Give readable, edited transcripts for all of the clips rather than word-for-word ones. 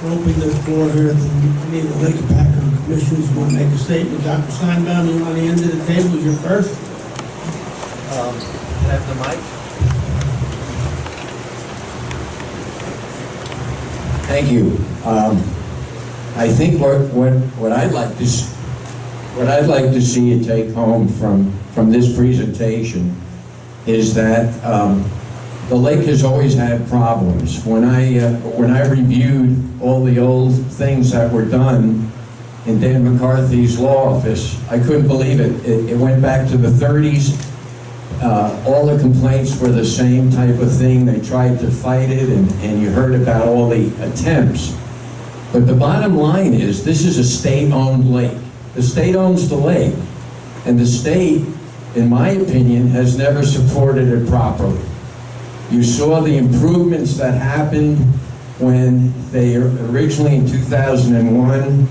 opening the floor here. Any of the Lake Hopatcong commissioners want to make a statement? Dr. Steinbaum, you on the end of the table? You're first. Can I have the mic? Thank you. I think what I'd like to see you take home from this presentation is that the lake has always had problems. When I reviewed all the old things that were done in Dan McCarthy's law office, I couldn't believe it. It went back to the 30s. All the complaints were the same type of thing. They tried to fight it, and you heard about all the attempts. But the bottom line is, this is a state-owned lake. The state owns the lake, and the state, in my opinion, has never supported it properly. You saw the improvements that happened when they originally, in 2001,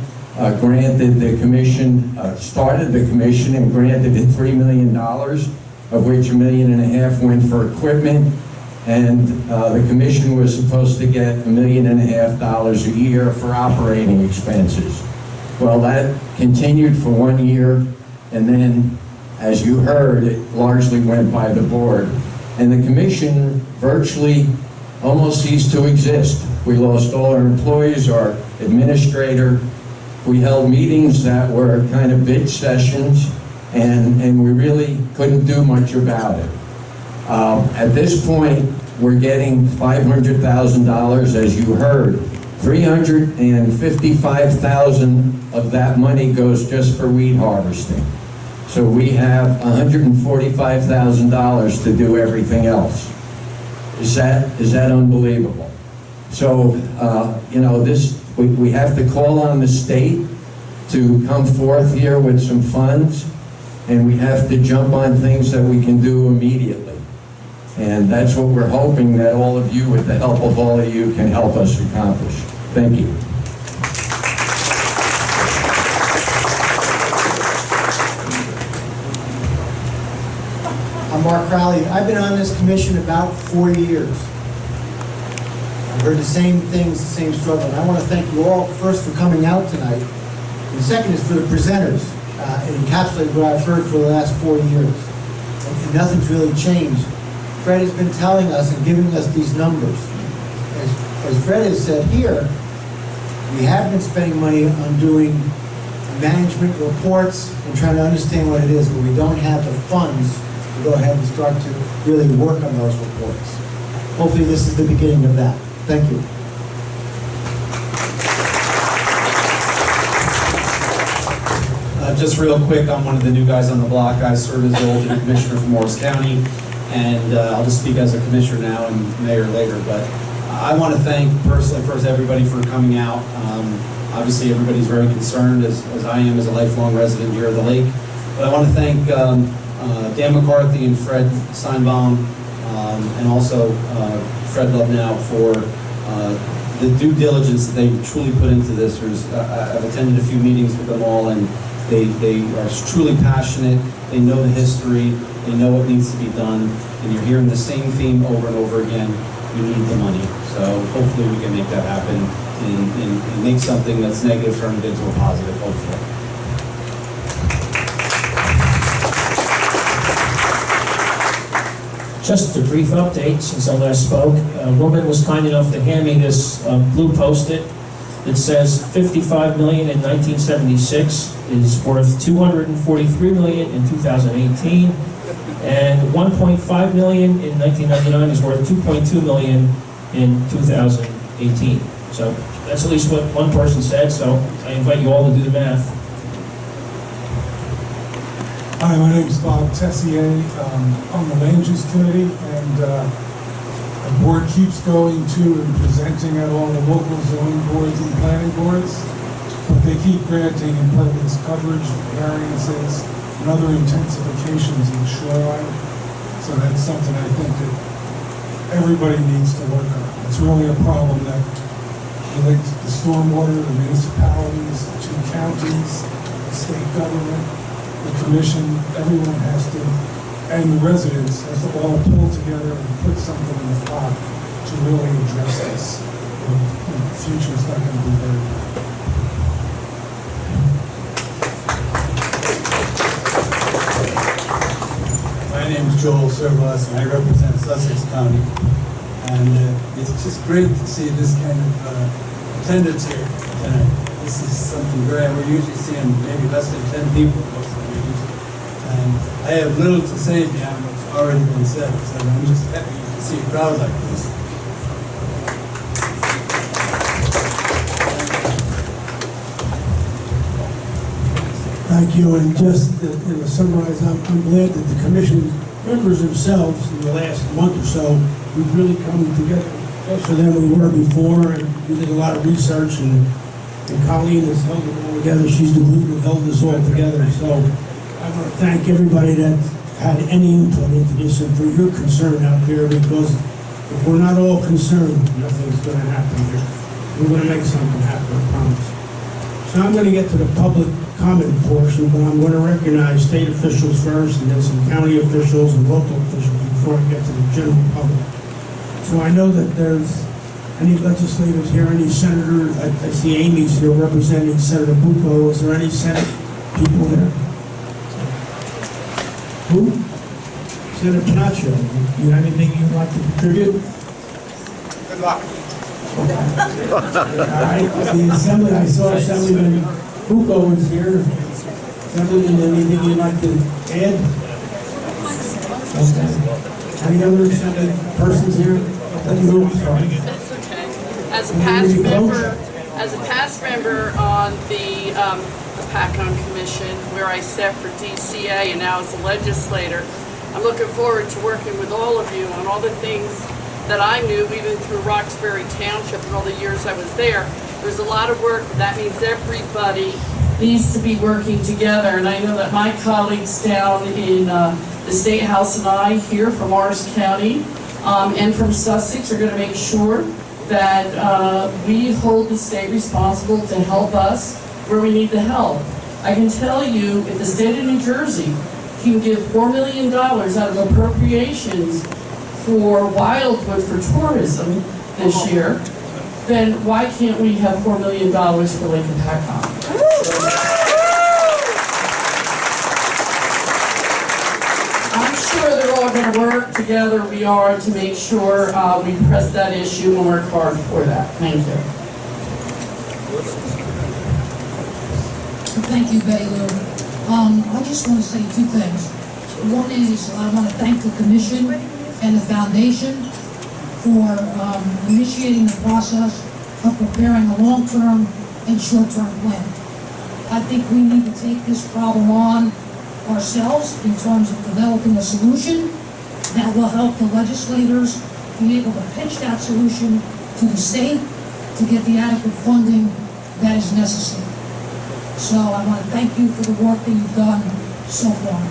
granted the commission, started the commission and granted it $3 million, of which $1.5 million went for equipment, and the commission was supposed to get $1.5 million a year for operating expenses. Well, that continued for 1 year, and then, as you heard, it largely went by the board. And the commission virtually almost ceased to exist. We lost all our employees, our administrator. We held meetings that were kind of bitch sessions, and we really couldn't do much about it. At this point, we're getting $500,000, as you heard. $355,000 of that money goes just for weed harvesting. So we have $145,000 to do everything else. Is that unbelievable? So, you know, we have to call on the state to come forth here with some funds, and we have to jump on things that we can do immediately. And that's what we're hoping that all of you, with the help of all of you, can help us accomplish. Thank you. I'm Mark Crowley. I've been on this commission about 4 years. I've heard the same things, the same struggle. And I want to thank you all first for coming out tonight. And the second is for the presenters. It encapsulates what I've heard for the last 4 years. And nothing's really changed. Fred has been telling us and giving us these numbers. As Fred has said here, we have been spending money on doing management reports and trying to understand what it is, but we don't have the funds to go ahead and start to really work on those reports. Hopefully this is the beginning of that. Thank you. Just real quick, I'm one of the new guys on the block. I served as the old commissioner for Morris County, and I'll just speak as a commissioner now and mayor later. But I want to thank personally first everybody for coming out. Obviously everybody's very concerned, as I am as a lifelong resident here of the lake. But I want to thank Dan McCarthy and Fred Steinbaum, and also Fred Lubnow for the due diligence that they truly put into this. I've attended a few meetings with them all, and they are truly passionate. They know the history. They know what needs to be done. And you're hearing the same theme over and over again. We need the money. So hopefully we can make that happen and make something that's negative turned into a positive, hopefully. Just a brief update since I last spoke. A woman was kind enough to hand me this blue Post-it. It says 55 million in 1976 is worth 243 million in 2018, and 1.5 million in 1999 is worth 2.2 million in 2018. So that's at least what one person said, so I invite you all to do the math. Hi, my name is Bob Tessier. I'm on the Land Use Committee, and the board keeps going to and presenting at all the local zoning boards and planning boards, but they keep granting impervious coverage, variances, and other intensifications in the shoreline. So that's something I think that everybody needs to work on. It's really a problem that relates to the stormwater, the municipalities, the two counties, the state government, the commission. Everyone has to, and the residents, has to all pull together and put something in the pot to really address this. the future's not going to be very good. My name is Joel Servas, and I represent Sussex County. And it's just great to see this kind of attendance here tonight. This is something very, we're usually seeing maybe less than 10 people most of the meetings. And I have little to say beyond what's already been said, so I'm just happy to see a crowd like this. Thank you, and just to summarize, I'm glad that the commission members themselves in the last month or so, we've really come together closer than we were before, and we did a lot of research, and Colleen has held it all together. She's the glue that held this all together, so I want to thank everybody that had any input into this and for your concern out there, because if we're not all concerned, nothing's going to happen here. We're going to make something happen, I promise. So I'm going to get to the public comment portion, but I'm going to recognize state officials first, and then some county officials and local officials before I get to the general public. So I know that there's any legislators here, any senators. I see Amy's here representing Senator Bucco. Is there any Senate people here? Who? Senator Pinacho. You have anything you'd like to contribute? Good luck. All right, the Assembly, I saw Assemblyman Bucco was here. Assemblyman, anything you'd like to add? Okay. Any other Assembly persons here? Sorry. That's okay. As a past member on the Hopatcong Commission, where I sat for DCA and now as a legislator, I'm looking forward to working with all of you on all the things that I knew, even through Roxbury Township and all the years I was there. There's a lot of work. That means everybody needs to be working together. And I know that my colleagues down in the State House and I here from Morris County and from Sussex are going to make sure that we hold the state responsible to help us where we need the help. I can tell you, if the state of New Jersey can give $4 million out of appropriations for Wildwood for tourism this year, then why can't we have $4 million for Lake Hopatcong? I'm sure they're all going to work together. We are to make sure we press that issue and work hard for that. Thank you. Thank you, Betty Lou. I just want to say two things. One is I want to thank the Commission and the Foundation for initiating the process of preparing a long-term and short-term plan. I think we need to take this problem on ourselves in terms of developing a solution that will help the legislators be able to pitch that solution to the state to get the adequate funding that is necessary. So I want to thank you for the work that you've done so far.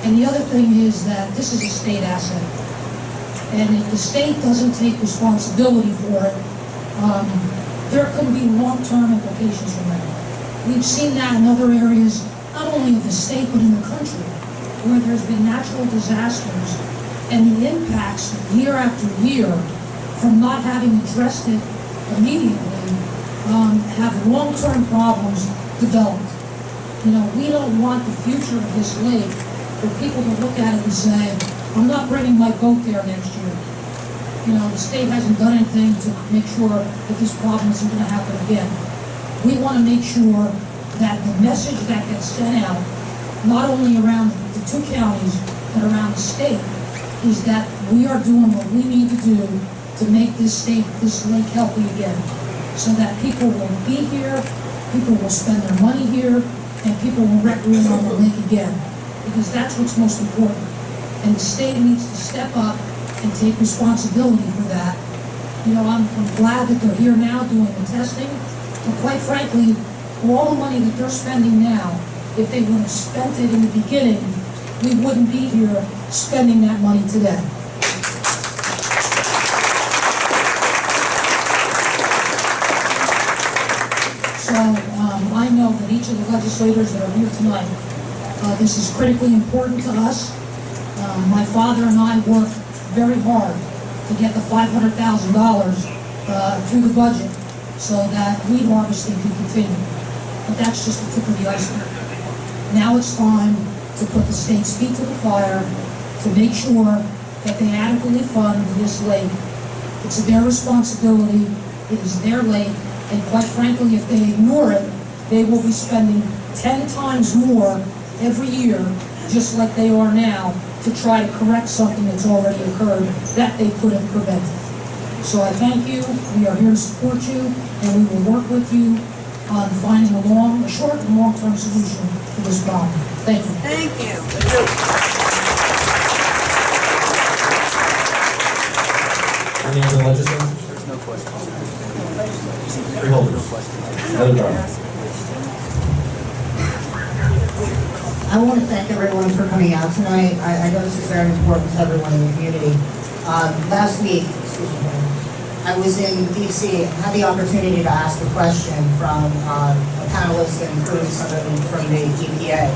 And the other thing is that this is a state asset. And if the state doesn't take responsibility for it, there could be long-term implications from that. We've seen that in other areas, not only of the state, but in the country, where there's been natural disasters and the impacts year after year from not having addressed it immediately have long-term problems developed. You know, we don't want the future of this lake for people to look at it and say, I'm not bringing my boat there next year. You know, the state hasn't done anything to make sure that this problem isn't going to happen again. We want to make sure that the message that gets sent out, not only around the two counties, but around the state, is that we are doing what we need to do to make this lake healthy again. So that people will be here, people will spend their money here, and people will recreate on the lake again. Because that's what's most important. And the state needs to step up and take responsibility for that. You know, I'm glad that they're here now doing the testing, but quite frankly, all the money that they're spending now, if they would have spent it in the beginning, we wouldn't be here spending that money today. So I know that each of the legislators that are here tonight, this is critically important to us. My father and I worked very hard to get the $500,000 through the budget. so that weed harvesting can continue. But that's just the tip of the iceberg. Now it's time to put the state's feet to the fire to make sure that they adequately fund this lake. It's their responsibility, it is their lake, and quite frankly, if they ignore it, they will be spending 10 times more every year, just like they are now, to try to correct something that's already occurred that they could have prevented. So I thank you, we are here to support you, and we will work with you on finding a short and long-term solution to this problem. Thank you. Thank you. Any other legislators? There's no question. Freeholders? Another problem. I want to thank everyone for coming out tonight. I know this is very important to everyone in the community. Last week, I was in DC, had the opportunity to ask a question from a panelist, including somebody from the EPA.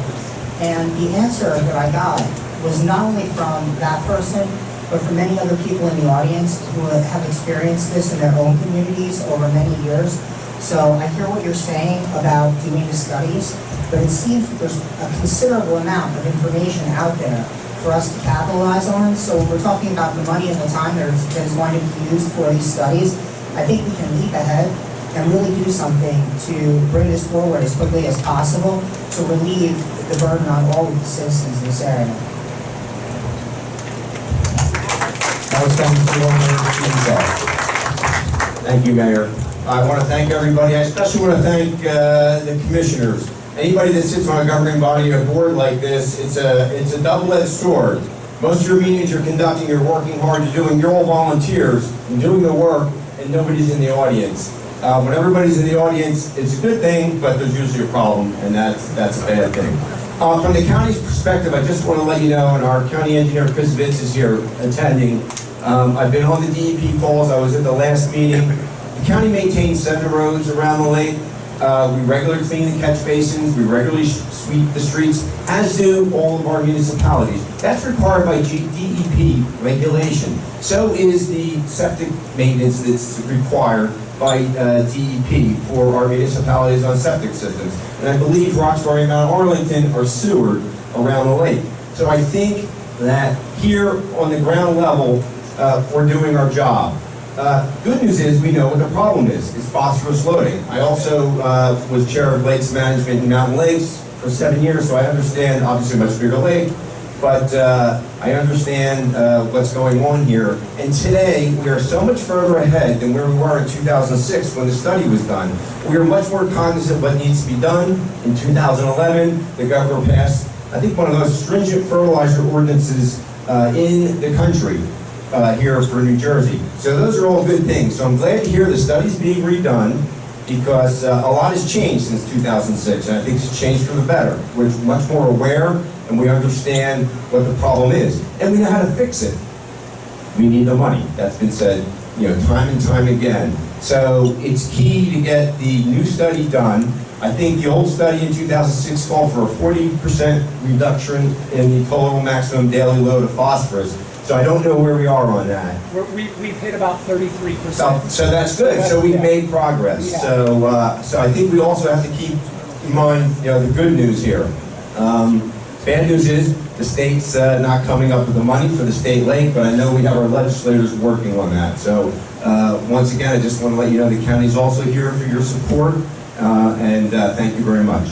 And the answer that I got was not only from that person, but from many other people in the audience who have experienced this in their own communities over many years. So I hear what you're saying about doing the studies, but it seems that there's a considerable amount of information out there for us to capitalize on. So when we're talking about the money and the time that is going to be used for these studies, I think we can leap ahead and really do something to bring this forward as quickly as possible to relieve the burden on all of the citizens in this area. Thank you, Mayor. I want to thank everybody. I especially want to thank the commissioners. Anybody that sits on a governing body or board like this, it's a double-edged sword. Most of your meetings you're conducting, you're working hard, you're all volunteers and doing the work, and nobody's in the audience. When everybody's in the audience, it's a good thing, but there's usually a problem, and that's a bad thing. From the county's perspective, I just want to let you know, and our county engineer Chris Vitz is here attending. I've been on the DEP calls. I was at the last meeting. The county maintains 7 roads around the lake. We regularly clean the catch basins. We regularly sweep the streets, as do all of our municipalities. That's required by DEP regulation. So is the septic maintenance that's required by DEP for our municipalities on septic systems. And I believe Roxbury and Mount Arlington are sewered around the lake. So I think that here on the ground level, we're doing our job. Good news is we know what the problem is. It's phosphorus loading. I also was chair of lakes management in Mountain Lakes for 7 years, so I understand, obviously much bigger lake, but I understand what's going on here. And today, we are so much further ahead than where we were in 2006 when the study was done. We are much more cognizant of what needs to be done. In 2011, the governor passed, I think, one of the most stringent fertilizer ordinances in the country. Here for New Jersey. So those are all good things. So I'm glad to hear the study's being redone because a lot has changed since 2006, and I think it's changed for the better. We're much more aware, and we understand what the problem is, and we know how to fix it. We need the money. That's been said, time and time again. So it's key to get the new study done. I think the old study in 2006 called for a 40% reduction in the total maximum daily load of phosphorus. So I don't know where we are on that. We've hit about 33%. So that's good. So we've made progress. Yeah. So I think we also have to keep in mind, the good news here. Bad news is the state's not coming up with the money for the state lake, but I know we have our legislators working on that. So once again, I just want to let you know the county's also here for your support, and thank you very much.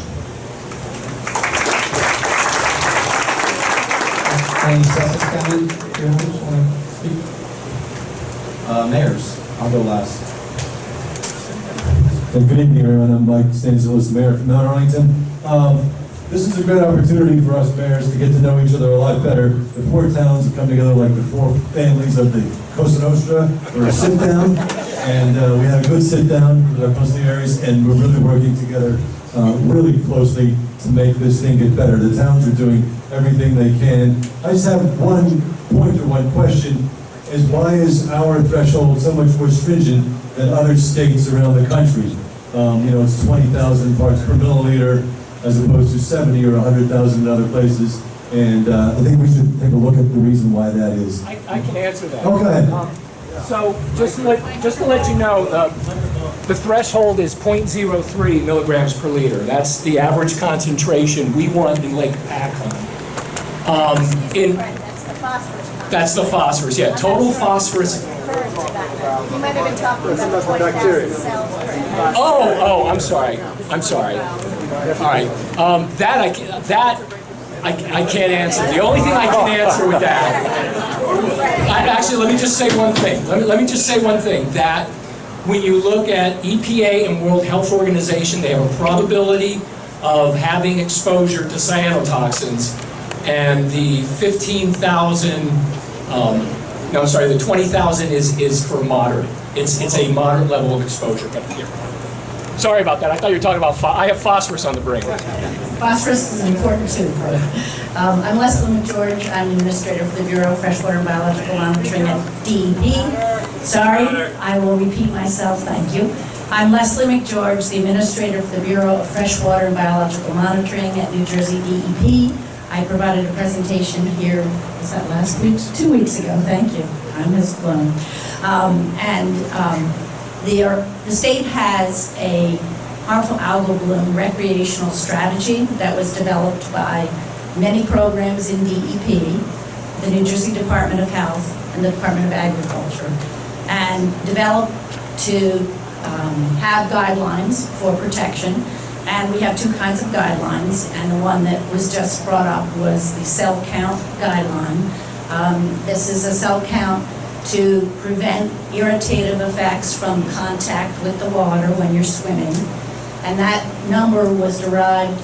Any Sussex County shareholders want to speak? Mayors, I'll go last. Good evening, everyone. I'm Mike Stanislawis, Mayor from Mount Arlington. This is a great opportunity for us mayors to get to know each other a lot better. The 4 towns have come together like the 4 families of the Cosa Nostra for a sit-down, and we had a good sit-down with our consigliaries, and we're really working together really closely to make this thing get better. The towns are doing everything they can. I just have one point or one question, is why is our threshold so much more stringent than other states around the country? It's 20,000 parts per milliliter as opposed to 70 or 100,000 in other places. And I think we should take a look at the reason why that is. I can answer that. Oh, go ahead. So just to let you know, the threshold is 0.03 milligrams per liter. That's the average concentration we want in Lake Hopatcong. That's the phosphorus, yeah. Total phosphorus. You might have been talking about 20,000 cells per acre. Oh, I'm sorry. All right. I can't answer. The only thing I can answer with that, actually, let me just say one thing. Let me just say one thing, that when you look at EPA and World Health Organization, they have a probability of having exposure to cyanotoxins, and the 15,000, the 20,000 is for moderate. It's a moderate level of exposure. But here. Sorry about that. I thought you were talking about, I have phosphorus on the brain. Phosphorus is important too. I'm Leslie McGeorge. I'm Administrator for the Bureau of Freshwater and Biological Monitoring at DEP. Sorry, I will repeat myself, thank you. I'm Leslie McGeorge, the Administrator for the Bureau of Freshwater and Biological Monitoring at New Jersey DEP. I provided a presentation here, was that last week? 2 weeks ago, thank you. Time has flown. The state has a harmful algal bloom recreational strategy that was developed by many programs in DEP, the New Jersey Department of Health, and the Department of Agriculture, and developed to have guidelines for protection. And we have two kinds of guidelines, and the one that was just brought up was the cell count guideline. This is a cell count to prevent irritative effects from contact with the water when you're swimming. And that number was derived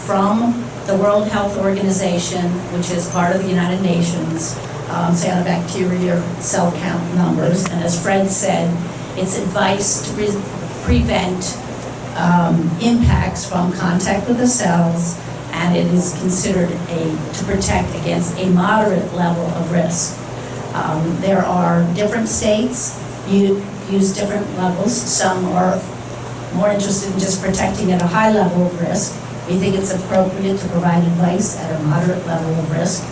from the World Health Organization, which is part of the United Nations, cyanobacteria cell count numbers. And as Fred said, it's advice to prevent impacts from contact with the cells, and it is considered to protect against a moderate level of risk. There are different states use different levels. Some are more interested in just protecting at a high level of risk. We think it's appropriate to provide advice at a moderate level of risk.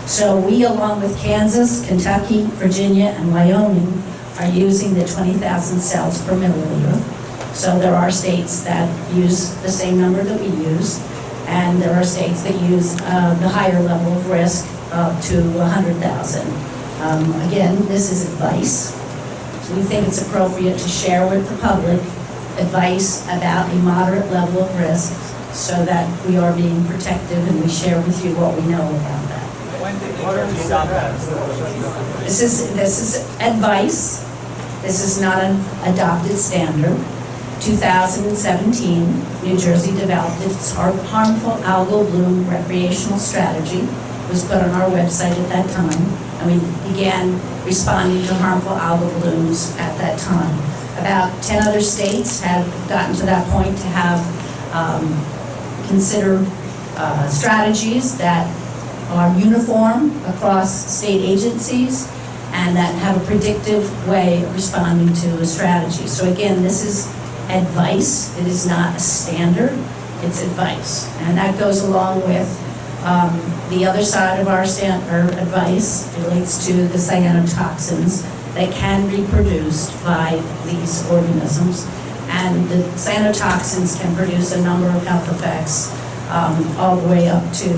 So we, along with Kansas, Kentucky, Virginia, and Wyoming, are using the 20,000 cells per milliliter. So there are states that use the same number that we use, and there are states that use the higher level of risk up to 100,000. Again, this is advice. So we think it's appropriate to share with the public advice about a moderate level of risk so that we are being protective and we share with you what we know about that. When did New Jersey stop that? This is advice. This is not an adopted standard. 2017, New Jersey developed its harmful algal bloom recreational strategy. It was put on our website at that time, and we began responding to harmful algal blooms at that time. About 10 other states have gotten to that point to have considered strategies that are uniform across state agencies and that have a predictive way of responding to a strategy. So again, this is advice. It is not a standard, it's advice. And that goes along with the other side of our advice relates to the cyanotoxins that can be produced by these organisms. And the cyanotoxins can produce a number of health effects, all the way up to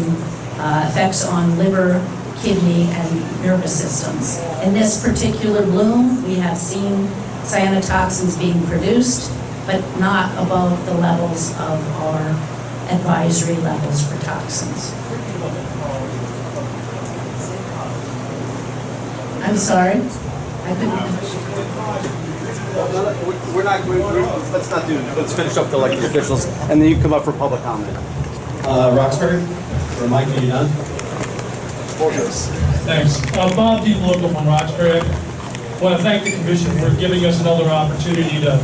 effects on liver, kidney, and nervous systems. In this particular bloom, we have seen cyanotoxins being produced, but not above the levels of our advisory levels for toxins. I'm sorry? I couldn't. Let's finish up the elected officials, and then you come up for public comment. Roxbury, or Mike, are you done? Thanks. Bob DeLuca from Roxbury. I want to thank the commission for giving us another opportunity to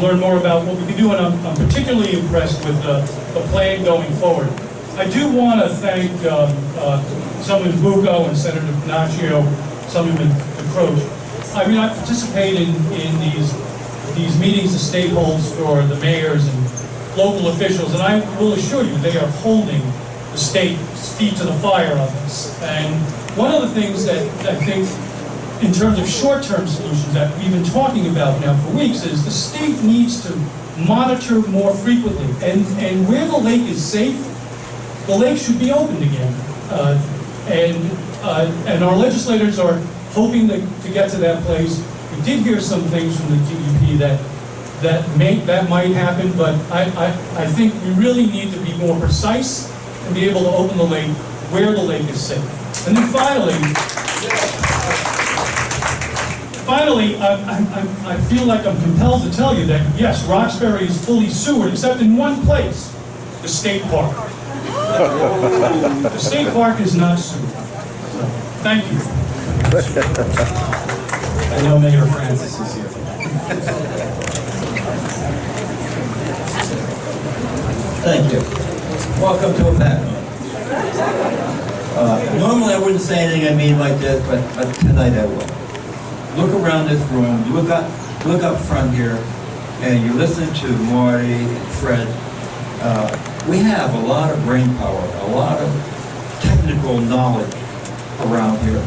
learn more about what we can do, and I'm particularly impressed with the plan going forward. I do want to thank Councilman Bucco and Senator Panaccio, Councilman DeCroce. I mean, I participate in these meetings the state holds for the mayors and local officials, and I will assure you they are holding the state's feet to the fire on this. And one of the things that I think in terms of short-term solutions that we've been talking about now for weeks, is the state needs to monitor more frequently. And where the lake is safe, the lake should be opened again. And our legislators are hoping to get to that place. We did hear some things from the DEP that might happen, but I think we really need to be more precise and be able to open the lake where the lake is safe. And then finally, I feel like I'm compelled to tell you that, yes, Roxbury is fully sewered, except in one place, the state park. The state park is not sewered. So, thank you. I know Mayor Francis is here. Thank you. Welcome to Hopatcong. Normally I wouldn't say anything I mean like this, but tonight I will. Look around this room, look up front here, and you listen to Marty and Fred. We have a lot of brain power, a lot of technical knowledge around here.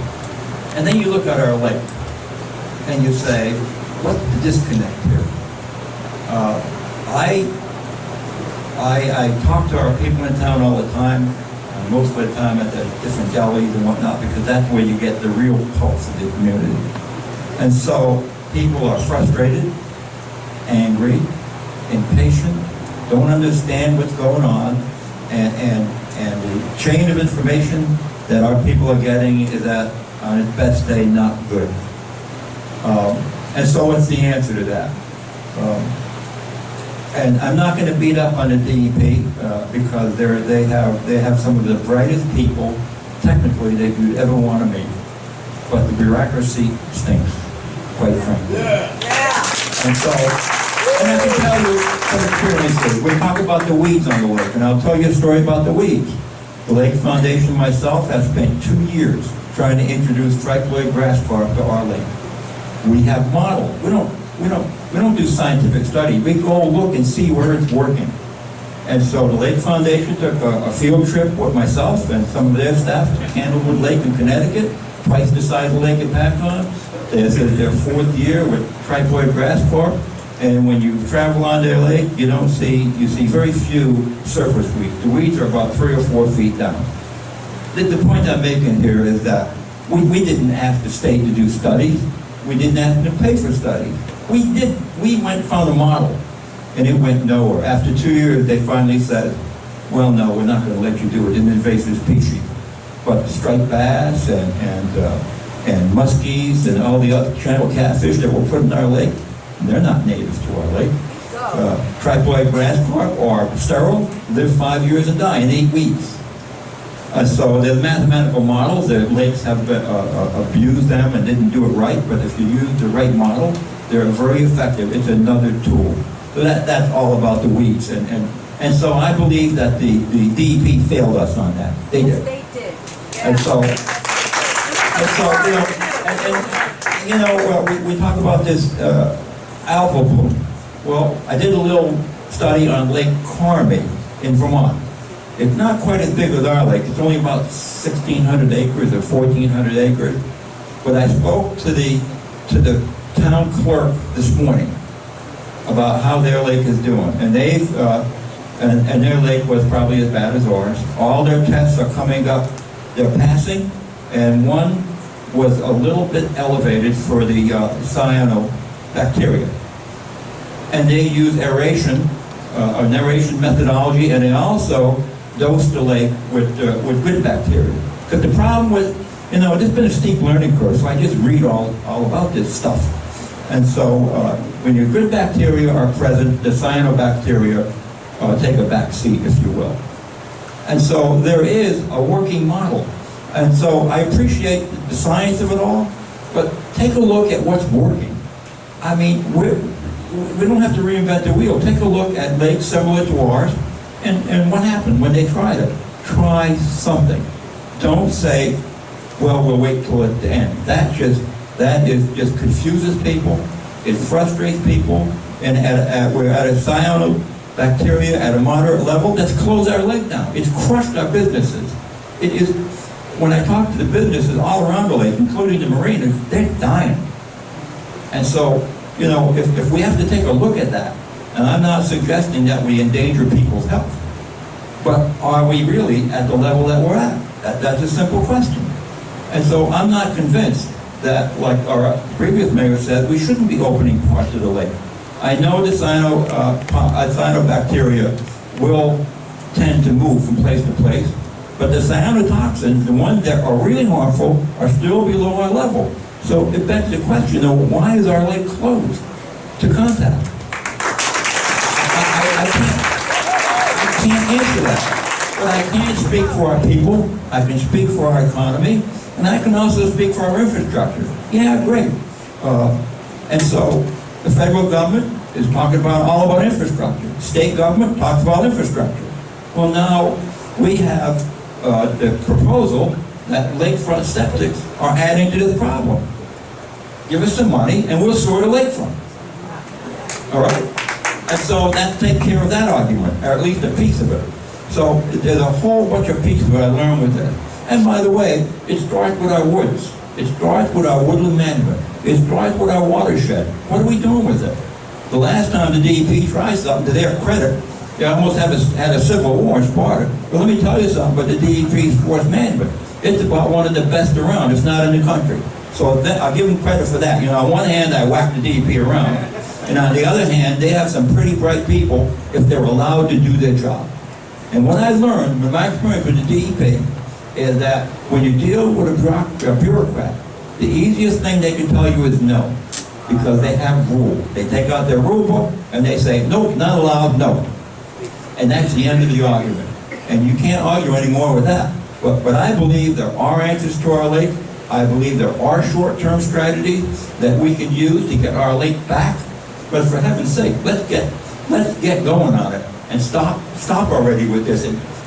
And then you look at our lake, and you say, what's the disconnect here? I talk to our people in town all the time, most of the time at the different delis and whatnot, because that's where you get the real pulse of the community. And so people are frustrated, angry, impatient, don't understand what's going on, and the chain of information that our people are getting is at, on its best day, not good. And so what's the answer to that? And I'm not going to beat up on the DEP because they have some of the brightest people, technically, that you'd ever want to meet. But the bureaucracy stinks, quite frankly. And so, and I can tell you from experience, we talk about the weeds on the lake, and I'll tell you a story about the weeds. The Lake Foundation and myself have spent 2 years trying to introduce triploid grass carp to our lake. We have modeled. We don't do scientific study. We go look and see where it's working. And so the Lake Foundation took a field trip with myself and some of their staff to Candlewood Lake in Connecticut, twice the size of Lake Hopatcong. This is their 4th year with triploid grass carp. And when you travel on their lake, you see very few surface weeds. The weeds are about 3 or 4 feet down. The point I'm making here is that we didn't ask the state to do studies. We didn't ask them to pay for studies. We went and found a model, and it went nowhere. After 2 years, they finally said, well, no, we're not going to let you do it. It's an invasive species. But the striped bass and muskies and all the other channel catfish that were put in our lake, they're not natives to our lake. Triploid grass carp are sterile, live 5 years and die in 8 weeks. So there's mathematical models. The lakes have abused them and didn't do it right, but if you use the right model, they're very effective. It's another tool. So that's all about the weeds. And so I believe that the DEP failed us on that. They did. They did. And so we talk about this alpha bloom. Well, I did a little study on Lake Carmi in Vermont. It's not quite as big as our lake. It's only about 1,600 acres or 1,400 acres. But I spoke to the town clerk this morning about how their lake is doing. And and their lake was probably as bad as ours. All their tests are coming up. They're passing. And one was a little bit elevated for the cyanobacteria. And they use aeration, an aeration methodology, and they also dose the lake with good bacteria. Because the problem with, there's been a steep learning curve, so I just read all about this stuff. And so when your good bacteria are present, the cyanobacteria take a back seat, if you will. And so there is a working model. And so I appreciate the science of it all, but take a look at what's working. I mean, we don't have to reinvent the wheel. Take a look at lakes similar to ours, and what happened when they tried it. Try something. Don't say, well, we'll wait till it's the end. That just confuses people. It frustrates people. And we're at a cyanobacteria at a moderate level. Let's close our lake down. It's crushed our businesses. when I talk to the businesses all around the lake, including the marinas, they're dying. And so, you know, if we have to take a look at that, and I'm not suggesting that we endanger people's health, but are we really at the level that we're at? That's a simple question. And so I'm not convinced that, like our previous mayor said, we shouldn't be opening parts of the lake. I know the cyanobacteria will tend to move from place to place, but the cyanotoxins, the ones that are really harmful, are still below our level. So it begs the question, though, why is our lake closed to contact? I can't answer that. But I can speak for our people, I can speak for our economy, and I can also speak for our infrastructure. Yeah, great. And so the federal government is talking all about infrastructure. State government talks about infrastructure. Well, now we have the proposal that lakefront septics are adding to the problem. Give us some money and we'll sewer the lakefront. All right? And so that takes care of that argument, or at least a piece of it. So there's a whole bunch of pieces that I learned with that. And by the way, it starts with our woods. It starts with our woodland management. It starts with our watershed. What are we doing with it? The last time the DEP tried something, to their credit, they almost had a civil war in Sparta. But let me tell you something about the DEP's forest management. It's about one of the best around. It's not in the country. So I'll give them credit for that. You know, on one hand, I whack the DEP around. And on the other hand, they have some pretty bright people if they're allowed to do their job. And what I learned from my experience with the DEP is that when you deal with a bureaucrat, the easiest thing they can tell you is no, because they have rules. They take out their rule book and they say, nope, not allowed, no. And that's the end of the argument. And you can't argue anymore with that. But I believe there are answers to our lake. I believe there are short-term strategies that we can use to get our lake back. But for heaven's sake, let's get going on it and stop already with this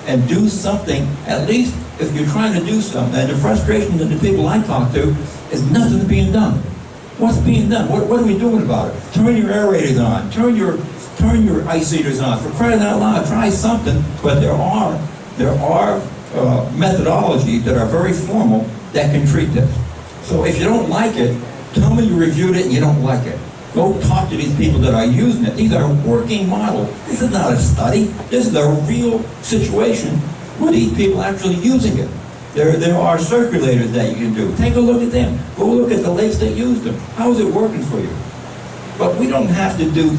and do something. At least if you're trying to do something, and the frustration of the people I talk to is nothing's being done. What's being done? What are we doing about it? Turn your aerators on. Turn your ice seeders on. For crying out loud, try something. But there are methodologies that are very formal that can treat this. So if you don't like it, tell me you reviewed it and you don't like it. Go talk to these people that are using it. These are working models. This is not a study. This is a real situation where these people are actually using it. There are circulators that you can do. Take a look at them. Go look at the lakes that use them. How is it working for you? But we don't have to do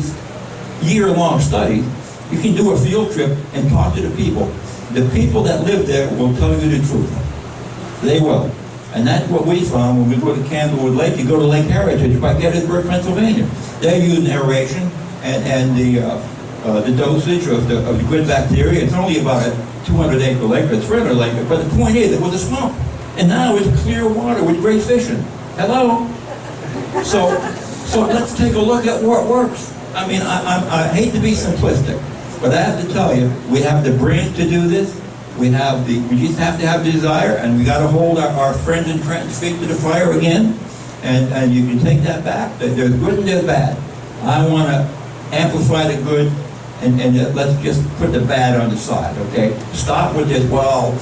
year-long studies. You can do a field trip and talk to the people. The people that live there will tell you the truth. They will. And that's what we found when we go to Candlewood Lake. You go to Lake Heritage by Gettysburg, Pennsylvania. They're using aeration and the dosage of the good bacteria. It's only about a 200-acre lake, or 300 acre. But the point is, it was a swamp. And now it's clear water with great fishing. Hello? So let's take a look at what works. I mean, I hate to be simplistic, but I have to tell you, we have the brains to do this. We just have to have the desire, and we got to hold our friends in Trenton's feet to the fire again. And you can take that back. There's good and there's bad. I want to amplify the good, and let's just put the bad on the side, okay? Stop with this, well,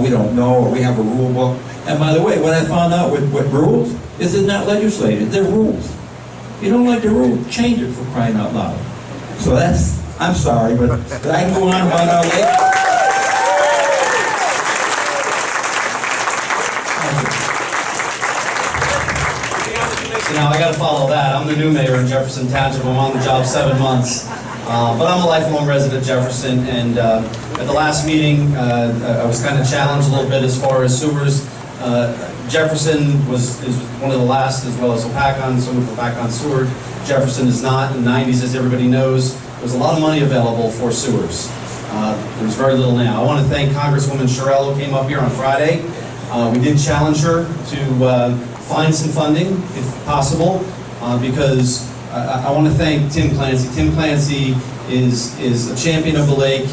we don't know, or we have a rule book. And by the way, what I found out with rules is it's not legislated, they're rules. You don't like the rule, change it, for crying out loud. So I'm sorry, but I can go on about our lake. Now, I got to follow that. I'm the new mayor in Jefferson Township. I'm on the job 7 months. But I'm a lifelong resident of Jefferson, and at the last meeting, I was kind of challenged a little bit as far as sewers. Jefferson is one of the last, as well as Hopatcong, some of Hopatcong sewer. Jefferson is not. In the 90s, as everybody knows, there was a lot of money available for sewers. There's very little now. I want to thank Congresswoman Sherrill, who came up here on Friday. We did challenge her to find some funding, if possible, because I want to thank Tim Clancy. Tim Clancy is a champion of the lake.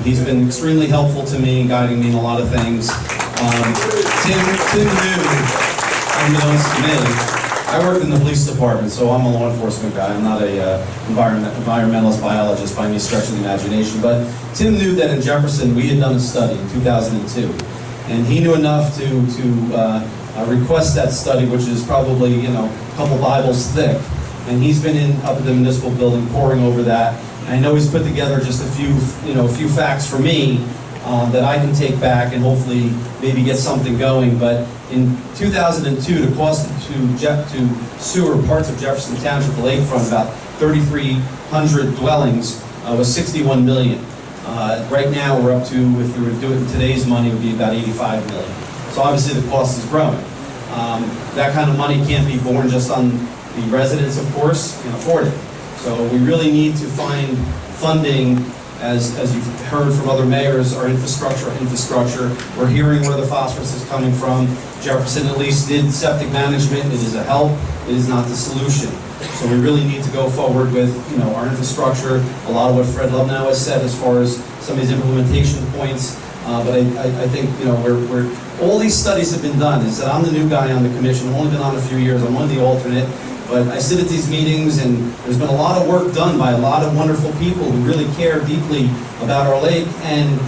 He's been extremely helpful to me, guiding me in a lot of things. Tim knew, unbeknownst to me, I worked in the police department, so I'm a law enforcement guy. I'm not a environmentalist biologist by any stretch of the imagination. But Tim knew that in Jefferson we had done a study in 2002. And he knew enough to request that study, which is probably, a couple Bibles thick. And he's been up at the municipal building poring over that. And I know he's put together just a few facts for me that I can take back and hopefully maybe get something going. But in 2002, the cost to sewer parts of Jefferson Township, the lakefront, about 3,300 dwellings, was $61 million. Right now, we're up to, if we were to do it in today's money, it would be about $85 million. So obviously, the cost is growing. That kind of money can't be borne just on the residents, of course, can afford it. So we really need to find funding, as you've heard from other mayors, our infrastructure. We're hearing where the phosphorus is coming from. Jefferson at least did septic management. It is a help. It is not the solution. So we really need to go forward with, our infrastructure. A lot of what Fred Lubnow has said as far as some of these implementation points. But I think, we're all these studies have been done. Is that I'm the new guy on the commission. I've only been on a few years. I'm one of the alternate. But I sit at these meetings, and there's been a lot of work done by a lot of wonderful people who really care deeply about our lake. And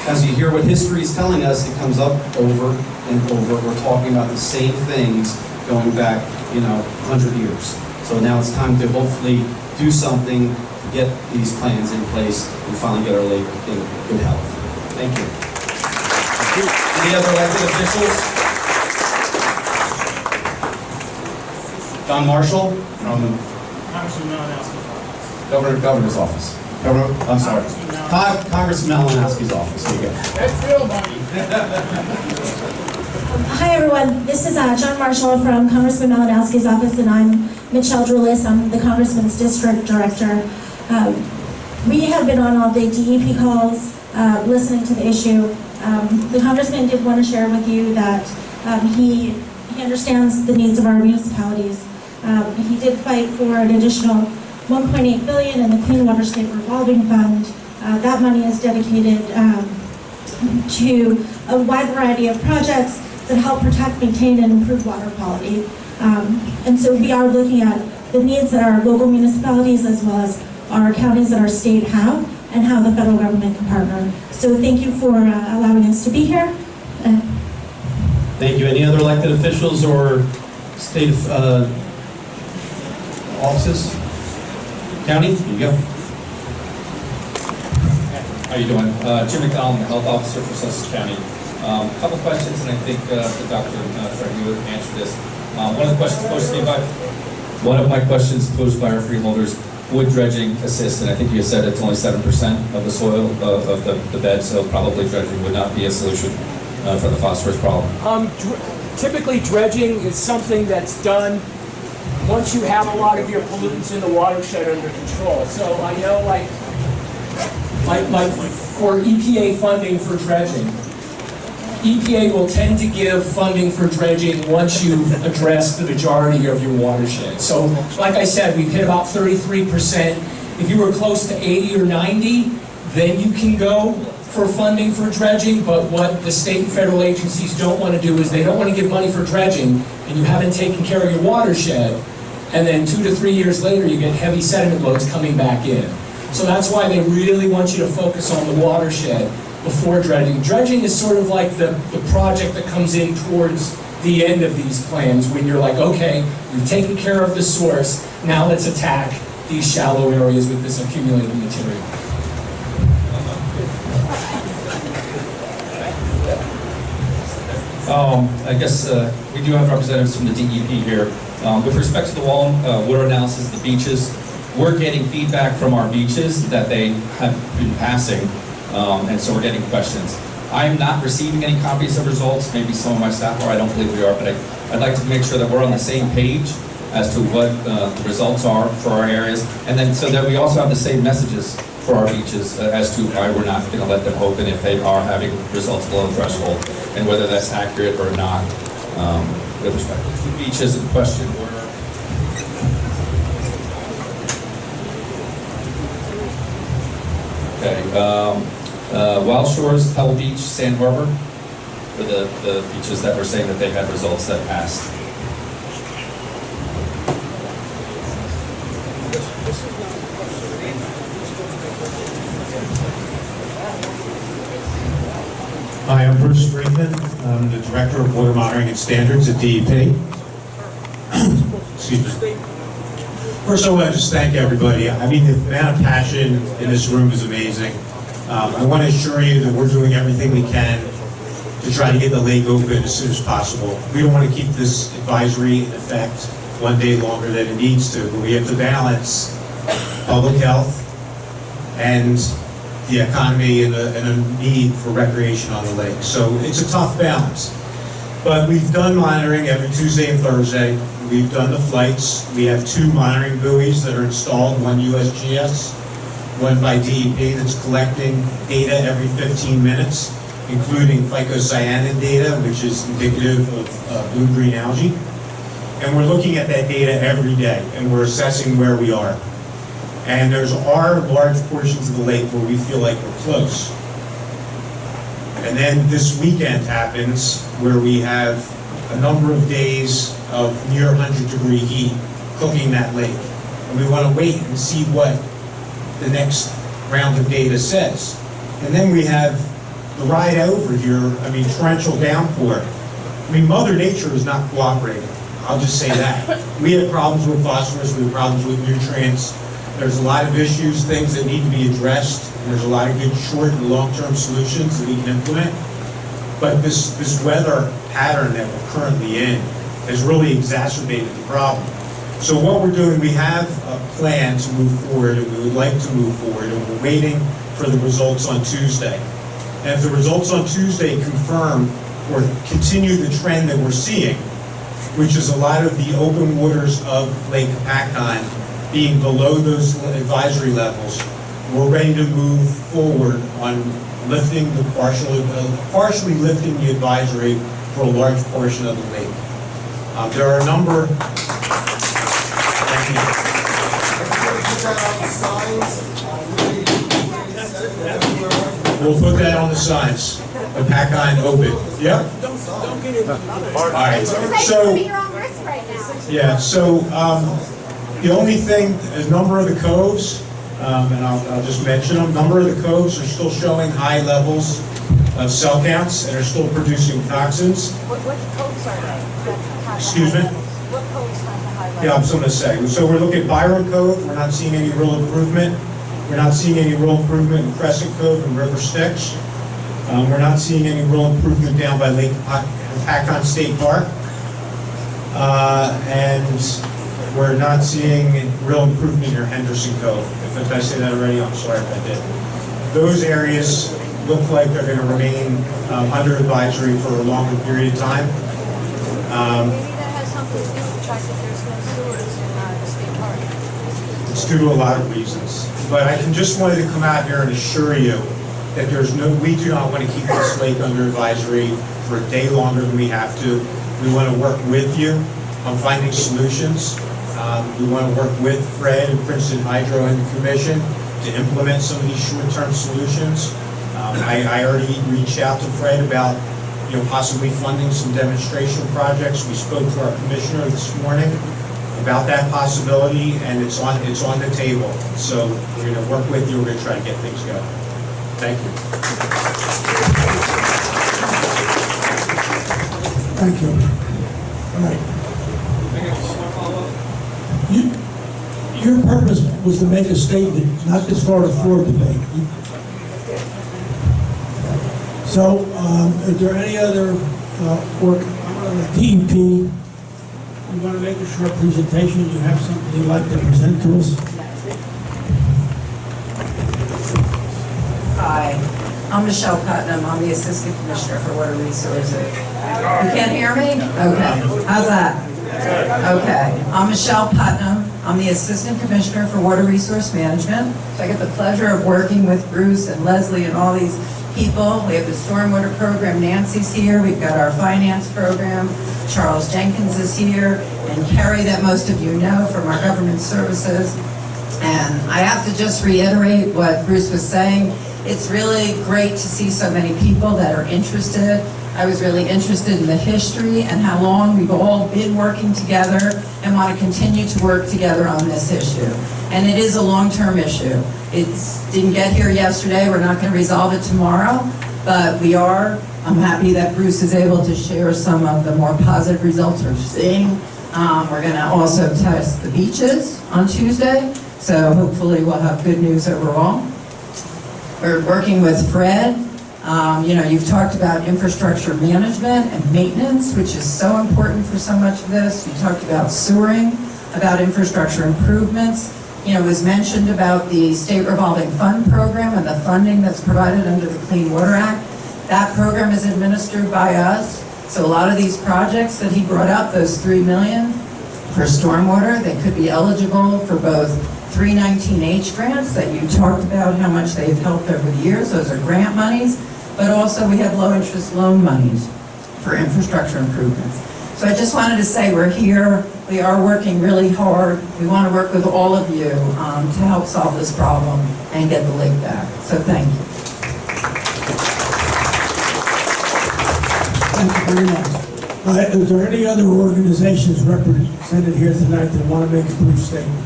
as you hear what history is telling us, it comes up over and over. We're talking about the same things going back, 100 years. So now it's time to hopefully do something to get these plans in place and finally get our lake in good health. Thank you. Any other elected officials? Don Marshall from Congressman Malinowski's Governor's office. I'm sorry. Congressman Malinowski's office. Here you go. That's real money. Hi everyone, this is John Marshall from Congressman Malinowski's office, and I'm Michelle Drulis. I'm the Congressman's District Director. We have been on all day DEP calls, listening to the issue. The Congressman did want to share with you that he understands the needs of our municipalities. He did fight for an additional $1.8 billion in the Clean Water State Revolving Fund. That money is dedicated to a wide variety of projects that help protect, maintain, and improve water quality. And so we are looking at the needs that our local municipalities as well as our counties and our state have, and how the federal government can partner. So thank you for allowing us to be here. Thank you. Any other elected officials or state offices? County, here you go. How are you doing? Jim McDonald, I'm the health officer for Sussex County. A couple questions, and I think Dr. Fred, you would answer this. One of my questions posed by our freeholders: would dredging assist? And I think you said it's only 7% of the soil of the bed, so probably dredging would not be a solution for the phosphorus problem. Typically, dredging is something that's done once you have a lot of your pollutants in the watershed under control. So I know, like for EPA funding for dredging, EPA will tend to give funding for dredging once you've addressed the majority of your watershed. So, like I said, we've hit about 33%. If you were close to 80 or 90, then you can go for funding for dredging. But what the state and federal agencies don't want to do is they don't want to give money for dredging, and you haven't taken care of your watershed, and then 2 to 3 years later you get heavy sediment loads coming back in. So that's why they really want you to focus on the watershed before dredging. Dredging is sort of like the project that comes in towards the end of these plans, when you're like, okay, we've taken care of the source, now let's attack these shallow areas with this accumulated material. I guess we do have representatives from the DEP here. With respect to the water analysis of the beaches, we're getting feedback from our beaches that they have been passing, and so we're getting questions. I'm not receiving any copies of results. Maybe some of my staff are. I don't believe we are, but I'd like to make sure that we're on the same page as to what the results are for our areas, and then so that we also have the same messages for our beaches as to why we're not going to let them open if they are having results below threshold, and whether that's accurate or not with respect to the beaches in question. Okay, Wild Shores, Pebble Beach, Sand Harbor were the beaches that were saying that they had results that passed. Hi, I'm Bruce Friedman. I'm the Director of Water Monitoring and Standards at DEP. Excuse me. First, I want to just thank everybody. I mean, the amount of passion in this room is amazing. I want to assure you that we're doing everything we can to try to get the lake open as soon as possible. We don't want to keep this advisory in effect one day longer than it needs to, but we have to balance public health and the economy and a need for recreation on the lake. So it's a tough balance. But we've done monitoring every Tuesday and Thursday. We've done the flights. We have 2 monitoring buoys that are installed, one USGS, one by DEP that's collecting data every 15 minutes, including phycocyanin data, which is indicative of blue-green algae. And we're looking at that data every day, and we're assessing where we are. And there's large portions of the lake where we feel like we're close. And then this weekend happens where we have a number of days of near 100-degree heat cooking that lake. And we want to wait and see what the next round of data says. And then we have the ride over here, torrential downpour. Mother Nature is not cooperating. I'll just say that. We have problems with phosphorus, we have problems with nutrients. There's a lot of issues, things that need to be addressed. And there's a lot of good short and long-term solutions that we can implement. But this weather pattern that we're currently in has really exacerbated the problem. So what we're doing, we have a plan to move forward, and we would like to move forward, and we're waiting for the results on Tuesday. And if the results on Tuesday confirm or continue the trend that we're seeing, which is a lot of the open waters of Lake Hopatcong being below those advisory levels, we're ready to move forward on lifting the partially lifting the advisory for a large portion of the lake. There are a number. Thank you. We'll put that on the signs. Hopatcong open. Yep. All right. So. Yeah. So the only thing, a number of the coves, and I'll just mention them. A number of the coves are still showing high levels of cell counts and are still producing toxins. What codes are they? Excuse me? What codes have the high level? Yeah, I'm just going to say. So we're looking at Byron Cove. We're not seeing any real improvement. We're not seeing any real improvement in Crescent Cove and River Styx. We're not seeing any real improvement down by Lake Hopatcong State Park. And we're not seeing real improvement near Henderson Cove. If I say that already, I'm sorry if I did. Those areas look like they're going to remain under advisory for a longer period of time. Maybe that has something to do with the fact that there's no sewers in the state park. It's due to a lot of reasons. But I just wanted to come out here and assure you that we do not want to keep this lake under advisory for a day longer than we have to. We want to work with you on finding solutions. We want to work with Fred and Princeton Hydro and the Commission to implement some of these short-term solutions. I already reached out to Fred about possibly funding some demonstration projects. We spoke to our commissioner this morning about that possibility, and it's on the table. So we're going to work with you. We're going to try to get things going. Thank you. Thank you. All right. Your purpose was to make a statement, not to start a floor debate. So, is there any other work on the DEP? You want to make a short presentation? You have something you'd like to present to us? Hi, I'm Michelle Putnam. I'm the Assistant Commissioner for Water Resources. You can't hear me? Okay. How's that? Okay. I'm Michelle Putnam. I'm the Assistant Commissioner for Water Resource Management. So I get the pleasure of working with Bruce and Leslie and all these people. We have the Stormwater Program. Nancy's here. We've got our Finance Program. Charles Jenkins is here. And Kerry, that most of you know from our Government Services. And I have to just reiterate what Bruce was saying. It's really great to see so many people that are interested. I was really interested in the history and how long we've all been working together and want to continue to work together on this issue. And it is a long-term issue. It didn't get here yesterday. We're not going to resolve it tomorrow. But I'm happy that Bruce is able to share some of the more positive results we're seeing. We're going to also test the beaches on Tuesday, so hopefully we'll have good news overall. We're working with Fred. You've talked about infrastructure management and maintenance, which is so important for so much of this. You talked about sewering, about infrastructure improvements. It was mentioned about the state revolving fund program and the funding that's provided under the Clean Water Act. That program is administered by us. So a lot of these projects that he brought up, those $3 million for stormwater, they could be eligible for both 319H grants that you talked about how much they've helped over the years. Those are grant monies, but also we have low interest loan monies for infrastructure improvements. So I just wanted to say we're here. We are working really hard. We want to work with all of you to help solve this problem and get the lake back. So thank you. Thank you very much. Is there any other organizations represented here tonight that want to make a brief statement?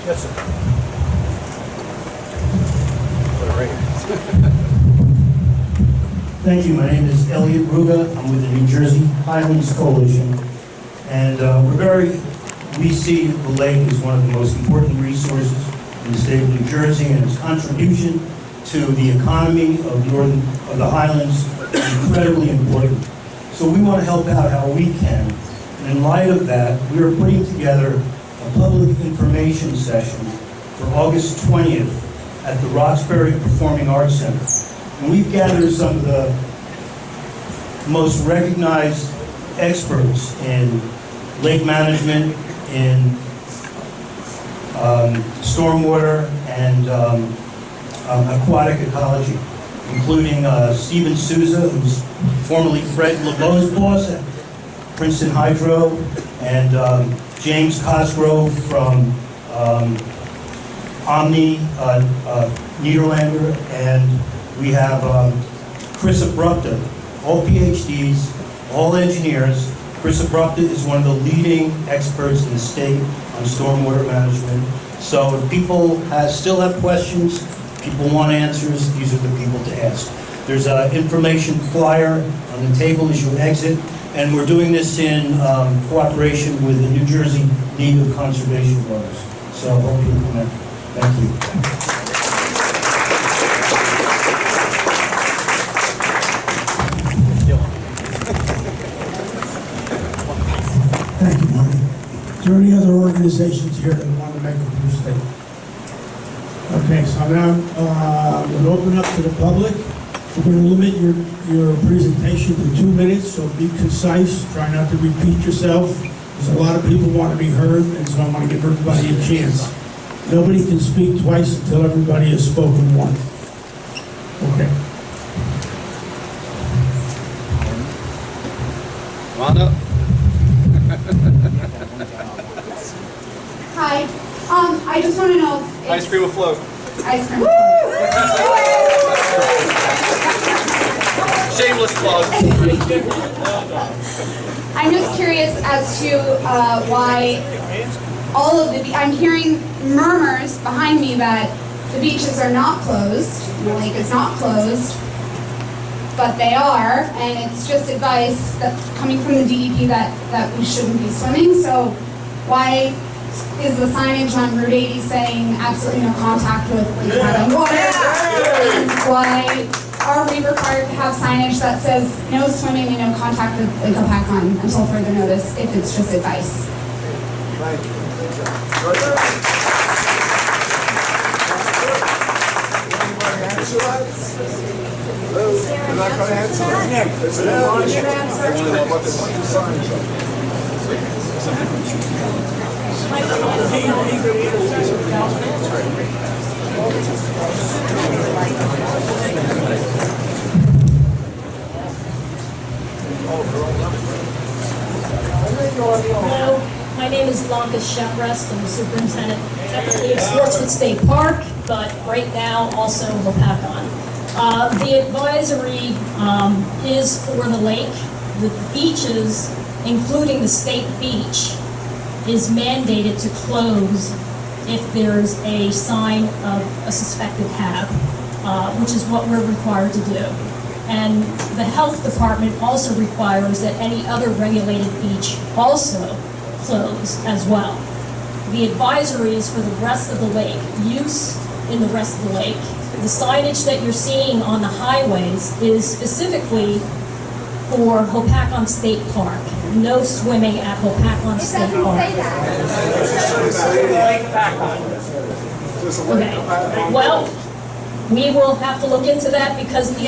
Yes, sir. Thank you. My name is Elliot Ruga. I'm with the New Jersey Highlands Coalition. And we see the lake as one of the most important resources in the state of New Jersey, and its contribution to the economy of the Highlands is incredibly important. So we want to help out how we can. And in light of that, we are putting together a public information session for August 20th at the Roxbury Performing Arts Center. And we've gathered some of the most recognized experts in lake management, in stormwater, and aquatic ecology, including Stephen Souza, who's formerly Fred LeBeau's boss at Princeton Hydro, and James Cosgrove from Omni, Niederlander, and we have Chris Abrupta, all PhDs, all engineers. Chris Abrupta is one of the leading experts in the state on stormwater management. So if people still have questions, people want answers, these are the people to ask. There's an information flyer on the table as you exit, and we're doing this in cooperation with the New Jersey League of Conservation Voters. So I hope you'll come in. Thank you. Thank you, Marty. Is there any other organizations here that want to make a brief statement? Okay, so now we'll open up to the public. We're going to limit your presentation to 2 minutes, so be concise. Try not to repeat yourself, because a lot of people want to be heard, and so I want to give everybody a chance. Nobody can speak twice until everybody has spoken once. Okay. Come on up. Hi. I just want to know if Ice cream afloat. Ice cream. Shameless plug. I'm just curious as to why all of I'm hearing murmurs behind me that the beaches are not closed, the lake is not closed, but they are, and it's just advice that's coming from the DEP that we shouldn't be swimming. So why is the signage on Route 80 saying absolutely no contact with Lake Hopatcong water? And why are we required to have signage that says no swimming and no contact with Lake Hopatcong until further notice if it's just advice? Hello, my name is Blanca Sheprest. I'm the superintendent technically of Sportswood State Park, but right now also Hopatcong. The advisory is for the lake. The beaches, including the state beach, is mandated to close if there's a sign of a suspected hab. which is what we're required to do. And the health department also requires that any other regulated beach also close as well. The advisory is for the rest of the lake, use in the rest of the lake. The signage that you're seeing on the highways is specifically for Hopatcong State Park. No swimming at Hopatcong State Park. Okay, well, we will have to look into that because the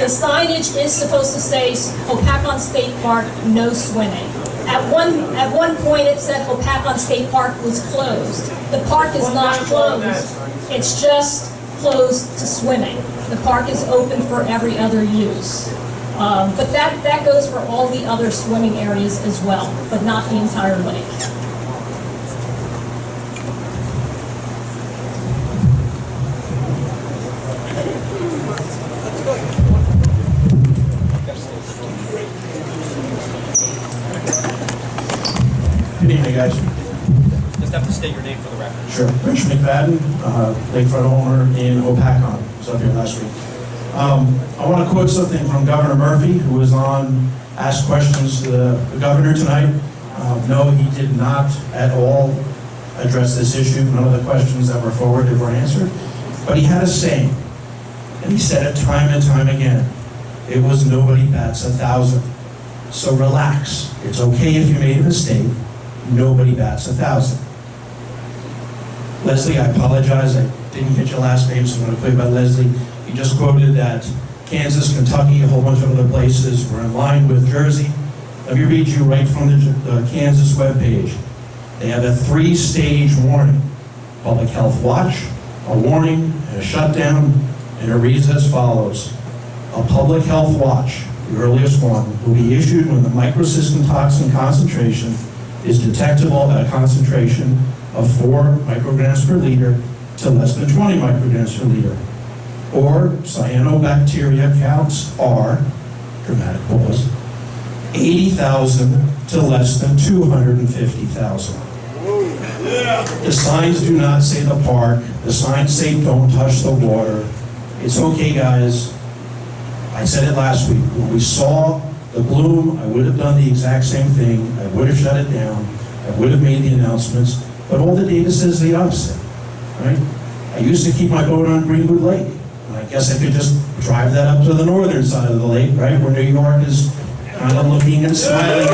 signage is supposed to say Hopatcong State Park, no swimming. At one point it said Hopatcong State Park was closed. The park is not closed, it's just closed to swimming. The park is open for every other use. But that goes for all the other swimming areas as well, but not the entire lake. Good evening, guys. Just have to state your name for the record. Sure. Rich McFadden, lakefront owner in Hopatcong. I was up here last week. I want to quote something from Governor Murphy, who was on, asked questions to the governor tonight. No, he did not at all address this issue. None of the questions that were forwarded were answered. But he had a saying, and he said it time and time again. It was nobody bats 1,000. So relax. It's okay if you made a mistake. Nobody bats 1,000. Leslie, I apologize. I didn't get your last name, so I'm going to call you by Leslie. You just quoted that Kansas, Kentucky, a whole bunch of other places were in line with Jersey. Let me read you right from the Kansas webpage. They have a 3-stage warning. Public Health Watch, a warning, and a shutdown, and it reads as follows. A Public Health Watch, the earliest one, will be issued when the microcystin toxin concentration is detectable at a concentration of 4 micrograms per liter to less than 20 micrograms per liter. Or cyanobacteria counts are, dramatic pause, 80,000 to less than 250,000. The signs do not say the park. The signs say don't touch the water. It's okay, guys. I said it last week. When we saw the bloom, I would have done the exact same thing. I would have shut it down. I would have made the announcements. But all the data says the opposite, right? I used to keep my boat on Greenwood Lake. And I guess I could just drive that up to the northern side of the lake, right? Where New York is kind of looking and smiling.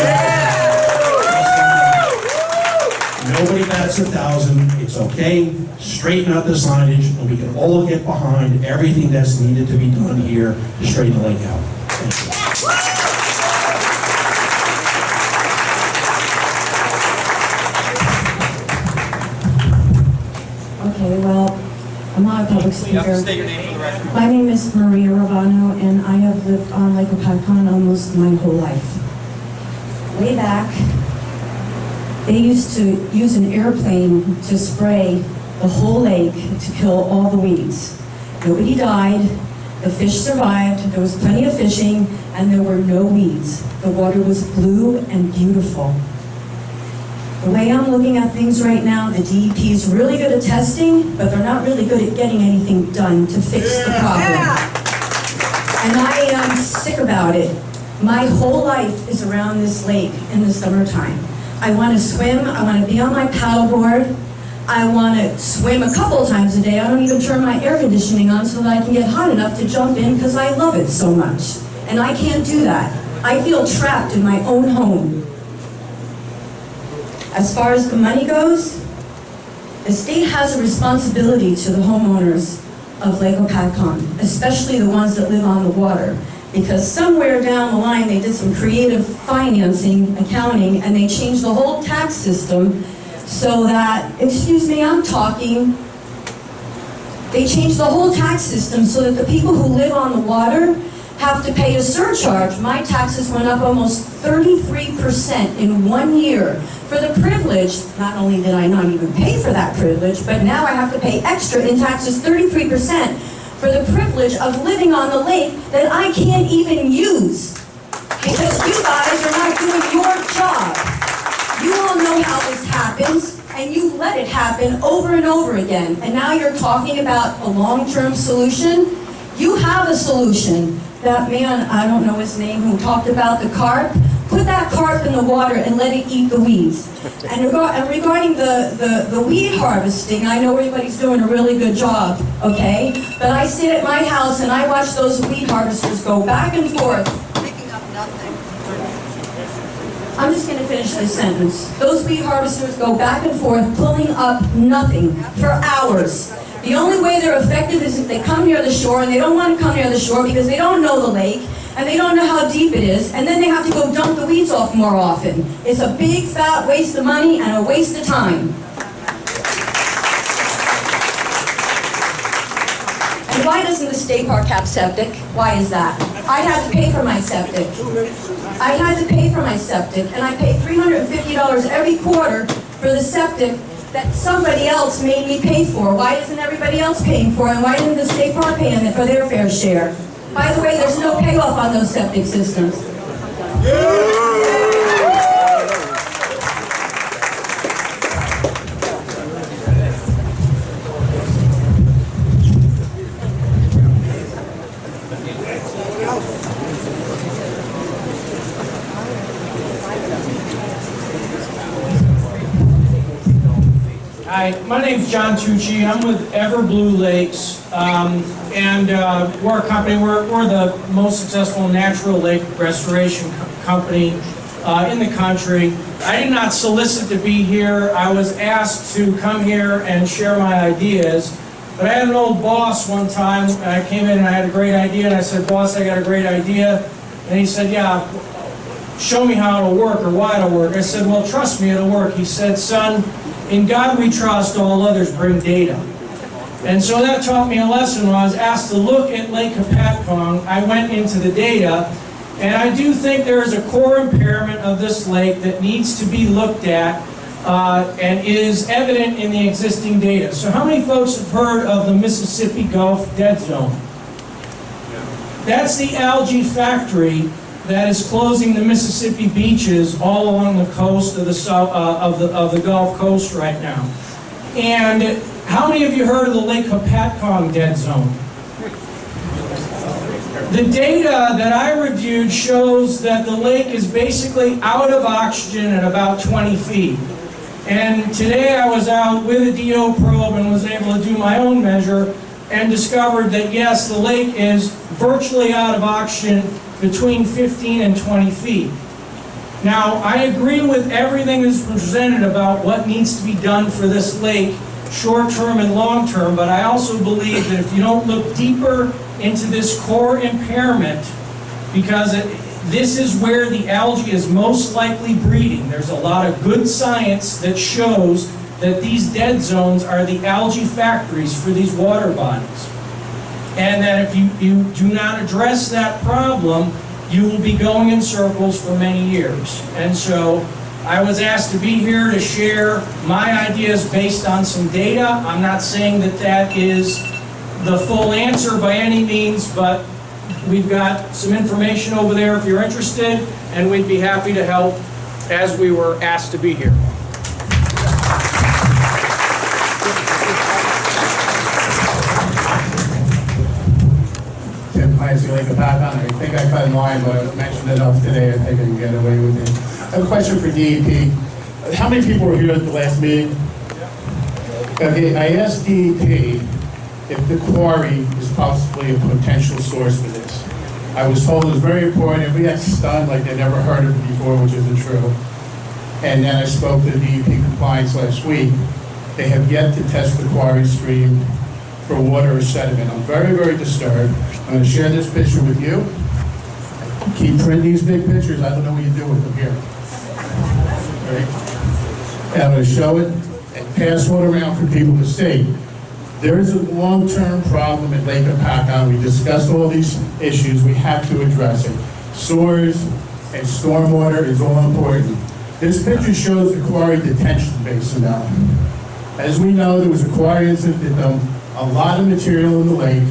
Nobody bats 1,000. It's okay. Straighten out the signage, and we can all get behind everything that's needed to be done here to straighten the lake out. Thank you. Okay, well, I'm not a public You have to speaker. state your name for the record. My name is Maria Ravano, and I have lived on Lake Hopatcong almost my whole life. Way back, they used to use an airplane to spray the whole lake to kill all the weeds. Nobody died, the fish survived, there was plenty of fishing, and there were no weeds. The water was blue and beautiful. The way I'm looking at things right now, the DEP is really good at testing, but they're not really good at getting anything done to fix the problem. And I am sick about it. My whole life is around this lake in the summertime. I want to swim, I want to be on my paddleboard, I want to swim a couple times a day. I don't even turn my air conditioning on so that I can get hot enough to jump in because I love it so much. And I can't do that. I feel trapped in my own home. As far as the money goes, the state has a responsibility to the homeowners of Lake Hopatcong, especially the ones that live on the water. Because somewhere down the line, they did some creative financing, accounting, and they changed the whole tax system so that, excuse me, I'm talking, they changed the whole tax system so that the people who live on the water have to pay a surcharge. My taxes went up almost 33% in 1 year for the privilege. Not only did I not even pay for that privilege, but now I have to pay extra in taxes, 33%, for the privilege of living on the lake that I can't even use because you guys are not doing your job. You all know how this happens, and you let it happen over and over again. And now you're talking about a long-term solution? You have a solution. That man, I don't know his name, who talked about the carp, put that carp in the water and let it eat the weeds. And regarding the weed harvesting, I know everybody's doing a really good job, okay? But I sit at my house and I watch those weed harvesters go back and forth. Picking up nothing. I'm just gonna finish this sentence. Those weed harvesters go back and forth, pulling up nothing for hours. The only way they're effective is if they come near the shore, and they don't want to come near the shore because they don't know the lake, and they don't know how deep it is, and then they have to go dump the weeds off more often. It's a big, fat waste of money and a waste of time. And why doesn't the state park have septic? Why is that? I had to pay for my septic. I had to pay for my septic, and I pay $350 every quarter for the septic that somebody else made me pay for. Why isn't everybody else paying for it? And why isn't the state park paying it for their fair share? By the way, there's no payoff on those septic systems. Hi, my name's John Tucci. I'm with Ever Blue Lakes, and we're a company. We're the most successful natural lake restoration company in the country. I did not solicit to be here. I was asked to come here and share my ideas. But I had an old boss one time, and I came in and I had a great idea, and I said, "Boss, I got a great idea." And he said, "Yeah, show me how it'll work or why it'll work." I said, "Well, trust me, it'll work." He said, "Son, in God we trust, all others bring data." And so that taught me a lesson. When I was asked to look at Lake Hopatcong, I went into the data, and I do think there is a core impairment of this lake that needs to be looked at and is evident in the existing data. So how many folks have heard of the Mississippi Gulf Dead Zone? That's the algae factory that is closing the Mississippi beaches all along the coast of the of the Gulf Coast right now. And how many of you heard of the Lake Hopatcong Dead Zone? The data that I reviewed shows that the lake is basically out of oxygen at about 20 feet. And today I was out with a DO probe and was able to do my own measure and discovered that yes, the lake is virtually out of oxygen between 15 and 20 feet. Now, I agree with everything that's presented about what needs to be done for this lake, short-term and long-term, but I also believe that if you don't look deeper into this core impairment, because this is where the algae is most likely breeding. There's a lot of good science that shows that these dead zones are the algae factories for these water bodies. And that if you do not address that problem, you will be going in circles for many years. And so I was asked to be here to share my ideas based on some data. I'm not saying that that is the full answer by any means, but we've got some information over there if you're interested, and we'd be happy to help as we were asked to be here. I think I cut in line, but I mentioned enough today, I think I can get away with it. I have a question for DEP. How many people were here at the last meeting? Okay, I asked DEP if the quarry is possibly a potential source for this. I was told it was very important. Everybody got stunned like they never heard of it before, which isn't true. And then I spoke to DEP compliance last week. They have yet to test the quarry stream for water or sediment. I'm very, very disturbed. I'm going to share this picture with you. Keep printing these big pictures. I don't know what you do with them here. Right? And I'm going to show it and pass one around for people to see. There is a long-term problem at Lake Hopatcong. We discussed all these issues. We have to address it. Sewers and stormwater is all important. This picture shows the quarry detention basin now. As we know, there was a quarry incident that dumped a lot of material in the lake,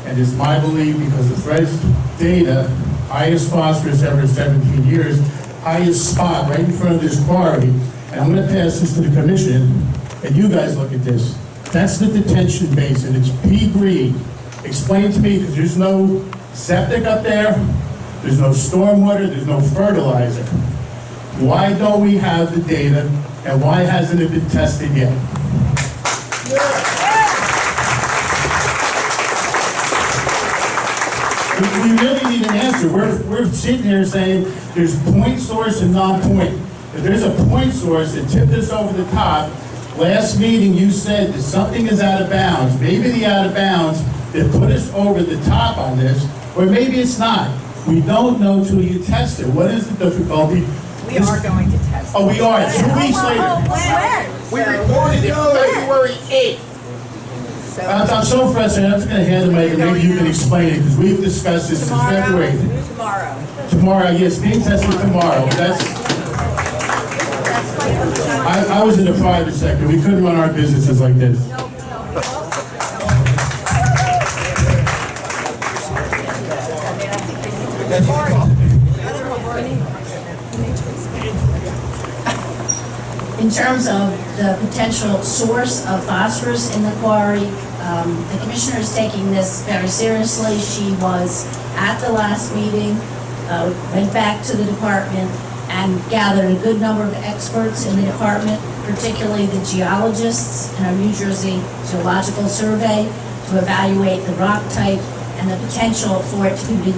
and it's my belief, because the FRED's data, highest phosphorus ever in 17 years, highest spot right in front of this quarry, and I'm gonna pass this to the commission, and you guys look at this. That's the detention basin, it's pea green. Explain to me, because there's no septic up there, there's no stormwater, there's no fertilizer. Why don't we have the data, and why hasn't it been tested yet? We really need an answer. We're sitting here saying there's point source and non-point. If there's a point source that tipped us over the top, last meeting you said that something is out of bounds. Maybe the out of bounds that put us over the top on this, or maybe it's not. We don't know till you test it. What is the difficulty? We are going to test. Oh, we are. 2 weeks later. We reported it February 8th. I'm so frustrated. I'm just going to hand it to you. Maybe you can explain it, because we've discussed this since February. Tomorrow, yes, being tested tomorrow. I was in the private sector. We couldn't run our businesses like this. In terms of the potential source of phosphorus in the quarry, the commissioner is taking this very seriously. She was at the last meeting, went back to the department, and gathered a good number of experts in the department, particularly the geologists in our New Jersey Geological Survey, to evaluate the rock type and the potential for it to be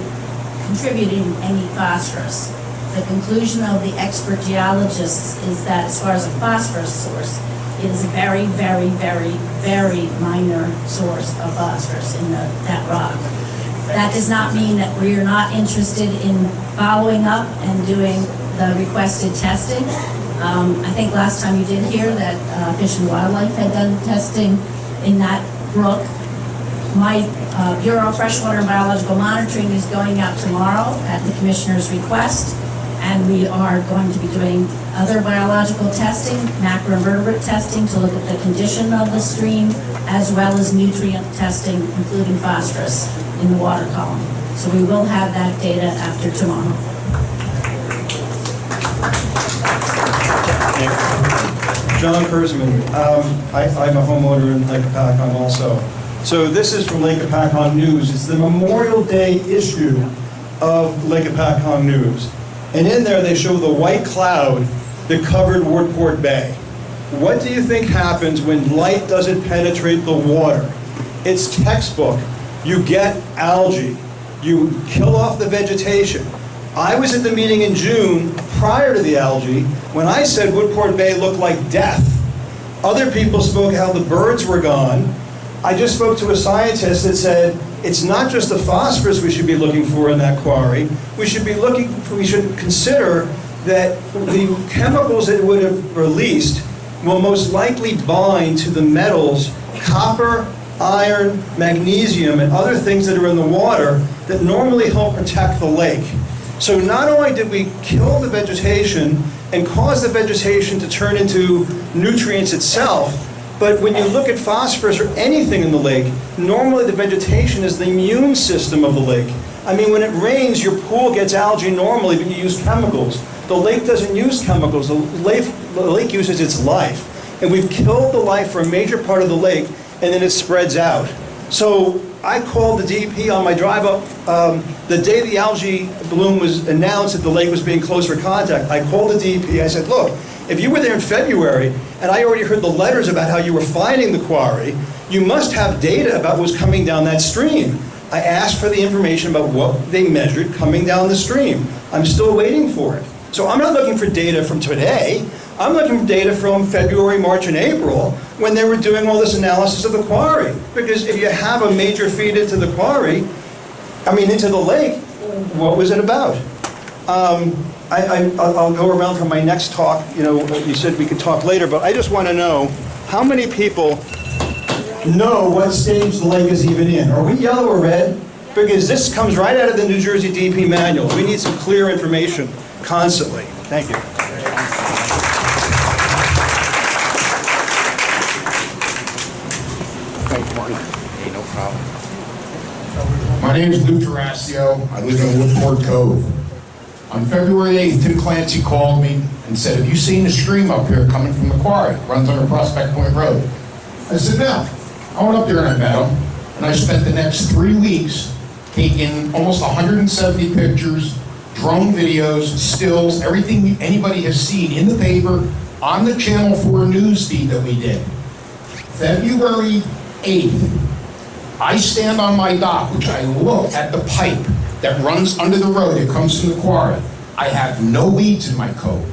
contributing any phosphorus. The conclusion of the expert geologists is that as far as a phosphorus source, it is a very, very, very, very minor source of phosphorus in that rock. That does not mean that we are not interested in following up and doing the requested testing. I think last time you did hear that Fish and Wildlife had done testing in that brook. My Bureau of Freshwater and Biological Monitoring is going out tomorrow at the commissioner's request, and we are going to be doing other biological testing, macroinvertebrate testing to look at the condition of the stream, as well as nutrient testing, including phosphorus in the water column. So we will have that data after tomorrow. John Kurzman. I'm a homeowner in Lake Hopatcong also. So this is from Lake Hopatcong News. It's the Memorial Day issue of Lake Hopatcong News. And in there they show the white cloud that covered Woodport Bay. What do you think happens when light doesn't penetrate the water? It's textbook. You get algae. You kill off the vegetation. I was at the meeting in June prior to the algae when I said Woodport Bay looked like death. Other people spoke how the birds were gone. I just spoke to a scientist that said it's not just the phosphorus we should be looking for in that quarry. We should consider that the chemicals that it would have released will most likely bind to the metals, copper, iron, magnesium, and other things that are in the water that normally help protect the lake. So not only did we kill the vegetation and cause the vegetation to turn into nutrients itself, but when you look at phosphorus or anything in the lake, normally the vegetation is the immune system of the lake. I mean, when it rains, your pool gets algae normally, but you use chemicals. The lake doesn't use chemicals. The lake uses its life. And we've killed the life for a major part of the lake, and then it spreads out. So I called the DEP on my drive up the day the algae bloom was announced that the lake was being closed for contact. I called the DEP. I said, look, if you were there in February, and I already heard the letters about how you were finding the quarry, you must have data about what was coming down that stream. I asked for the information about what they measured coming down the stream. I'm still waiting for it. So I'm not looking for data from today. I'm looking for data from February, March, and April when they were doing all this analysis of the quarry. Because if you have a major feed into the quarry, into the lake, what was it about? I'll go around for my next talk. You said we could talk later, but I just want to know how many people know what stage the lake is even in. Are we yellow or red? Because this comes right out of the New Jersey DEP manual. We need some clear information constantly. Thank you. Hey, no problem. My name is Lou Tarasio. I live in Woodport Cove. On February 8th, Tim Clancy called me and said, have you seen the stream up here coming from the quarry? It runs under Prospect Point Road. I said, no. I went up there and I met him, and I spent the next 3 weeks taking almost 170 pictures, drone videos, stills, everything anybody has seen in the paper, on the Channel 4 news feed that we did. February 8th, I stand on my dock, which I look at the pipe that runs under the road that comes from the quarry. I have no weeds in my cove.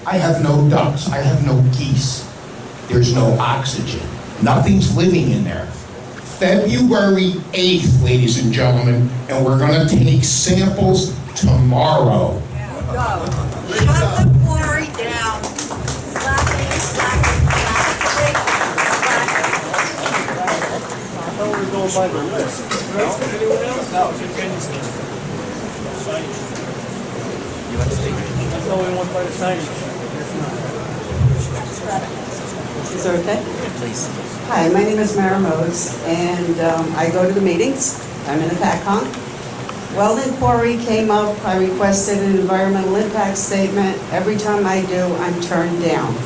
I have no ducks. I have no geese. There's no oxygen. Nothing's living in there. February 8th, ladies and gentlemen, and we're gonna take samples tomorrow. Shut the quarry down. Slapping, slapping, I thought we were going by the list. Anyone else? No, it's contingency. I thought we went by the signage. Is it okay? Please. Hi, my name is Mara Mose, and I go to the meetings. I'm in Hopatcong. Weldon Quarry came up, I requested an environmental impact statement. Every time I do, I'm turned down.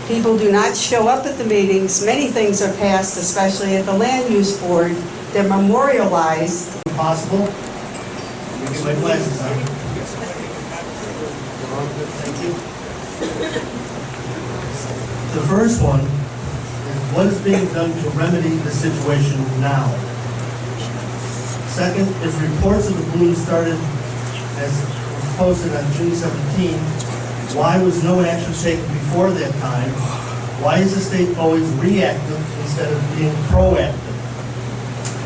People do not show up at the meetings. Many things are passed, especially at the Land Use Board. They're memorialized. Possible? You get my glasses on. Thank you. The first one is what is being done to remedy the situation now? Second, if reports of the balloon started as was posted on June 17, why was no action taken before that time? Why is the state always reactive instead of being proactive?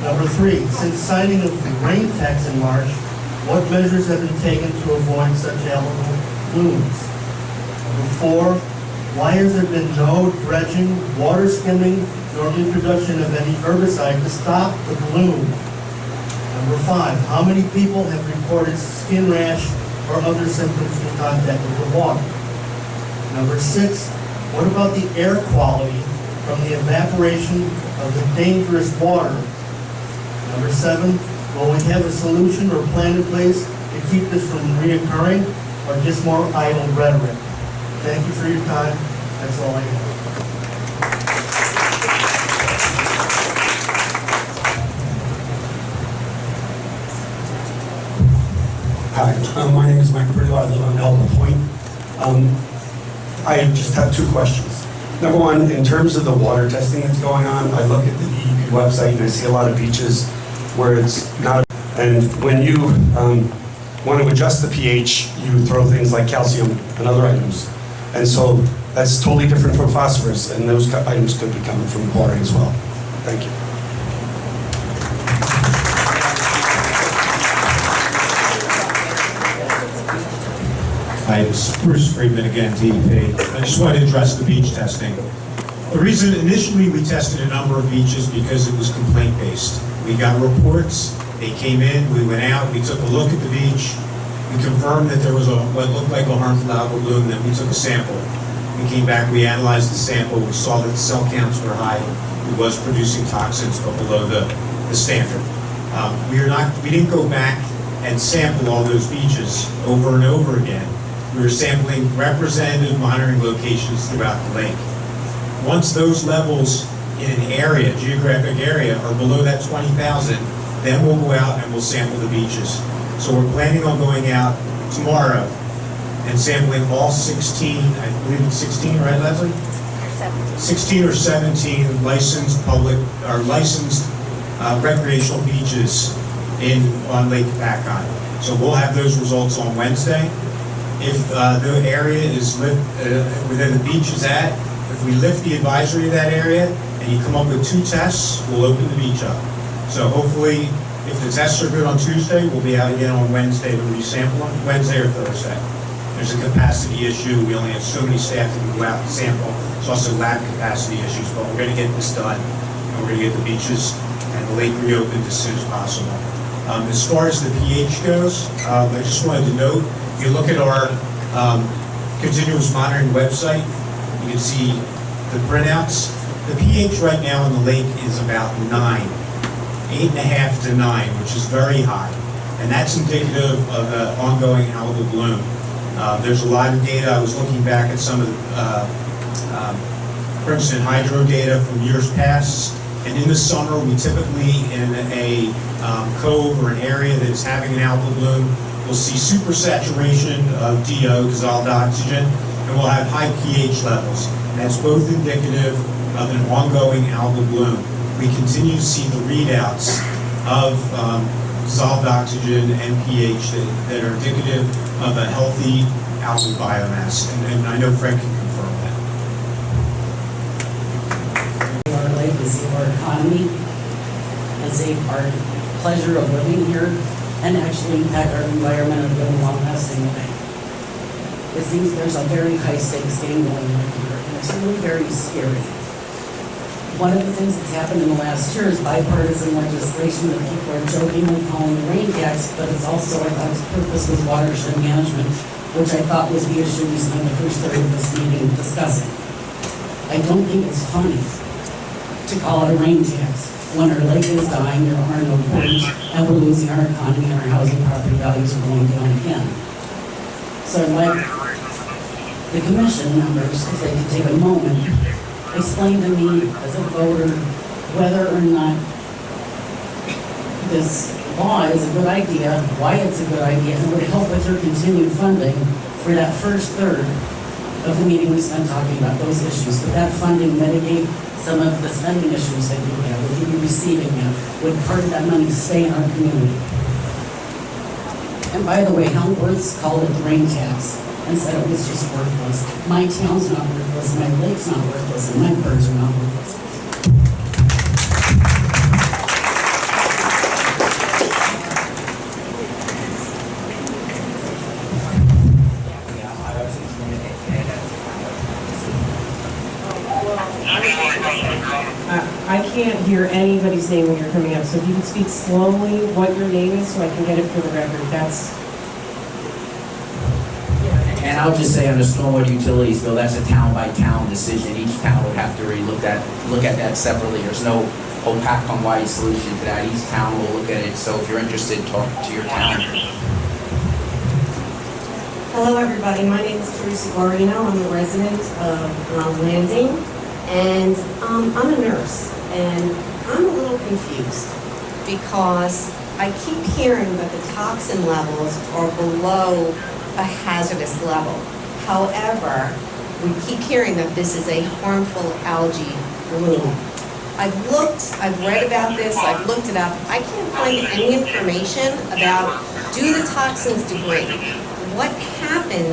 Number three, since signing of the rain tax in March, what measures have been taken to avoid such applicable blooms? Number four, why has there been no dredging, water skimming, nor introduction of any herbicide to stop the bloom? Number five, how many people have reported skin rash or other symptoms in contact with the water? Number six, what about the air quality from the evaporation of the dangerous water? Number seven, will we have a solution or plan in place to keep this from reoccurring, or just more idle rhetoric? Thank you for your time. That's all I have. Hi, my name is Mike Britto. I live on Elba Point. I just have two questions. Number one, in terms of the water testing that's going on, I look at the DEP website and I see a lot of beaches where it's not, and when you want to adjust the pH, you throw things like calcium and other items. And so that's totally different from phosphorus, and those items could be coming from the water as well. Thank you. Hi, it's Bruce Friedman again, DEP. I just wanted to address the beach testing. The reason initially we tested a number of beaches because it was complaint-based. We got reports, they came in, we went out, we took a look at the beach, we confirmed that there was what looked like a harmful algal bloom, then we took a sample. We came back, we analyzed the sample, we saw that the cell counts were high, it was producing toxins but below the standard. We didn't go back and sample all those beaches over and over again. We were sampling representative monitoring locations throughout the lake. Once those levels in an area, geographic area, are below that 20,000, then we'll go out and we'll sample the beaches. So we're planning on going out tomorrow and sampling all 16, I believe it's 16, right, Leslie? 16 or 17 licensed public, or licensed recreational beaches on Lake Hopatcong. So we'll have those results on Wednesday. If the area is where the beach is at, if we lift the advisory of that area and you come up with 2 tests, we'll open the beach up. So hopefully, if the tests are good on Tuesday, we'll be out again on Wednesday to resample on Wednesday or Thursday. There's a capacity issue. We only have so many staff that can go out and sample. There's also lab capacity issues, but we're going to get this done. And we're going to get the beaches and the lake reopened as soon as possible. As far as the pH goes, I just wanted to note, if you look at our continuous monitoring website, you can see the printouts. The pH right now in the lake is about 9, 8.5 to 9, which is very high. and that's indicative of an ongoing algal bloom. There's a lot of data. I was looking back at some of the Princeton hydro data from years past, and in the summer, we typically, in a cove or an area that is having an algal bloom, we'll see supersaturation of DO, dissolved oxygen, and we'll have high pH levels. And that's both indicative of an ongoing algal bloom. We continue to see the readouts of dissolved oxygen and pH that are indicative of a healthy algal biomass. And I know Fred can confirm that. Our legacy, our economy, and save our pleasure of living here, and actually impact our environment in a really long-lasting way. It seems there's a very high-stakes game going on here, and it's really very scary. One of the things that's happened in the last year is bipartisan legislation that people are jokingly calling the rain tax, but it's also, I thought, its purpose was watershed management, which I thought was the issue we spent the first third of this meeting discussing. I don't think it's funny to call it a rain tax when our lake is dying, there are no birds, and we're losing our economy and our housing property values are going down again. So I'd like the commission members, if they could take a moment, explain to me as a voter whether or not this law is a good idea, why it's a good idea, and would it help with your continued funding for that first third of the meeting we spent talking about those issues. Would that funding mitigate some of the spending issues that you have? Would you be receiving that? Would part of that money stay in our community? And by the way, Helmworths called it the rain tax and said it was just worthless. My town's not worthless, my lake's not worthless, and my birds are not worthless. I can't hear anybody's name when you're coming up, so if you could speak slowly what your name is so I can get it for the record, that's... And I'll just say on the stormwater utilities bill, that's a town-by-town decision. Each town would have to really look at that separately. There's no Hopatcong-wide solution to that. Each town will look at it, so if you're interested, talk to your town. Hello, everybody. My name is Teresa Guarino. I'm a resident of Landing, and I'm a nurse, and I'm a little confused because I keep hearing that the toxin levels are below a hazardous level. However, we keep hearing that this is a harmful algae bloom. I've read about this, I've looked it up. I can't find any information about, do the toxins degrade? What happens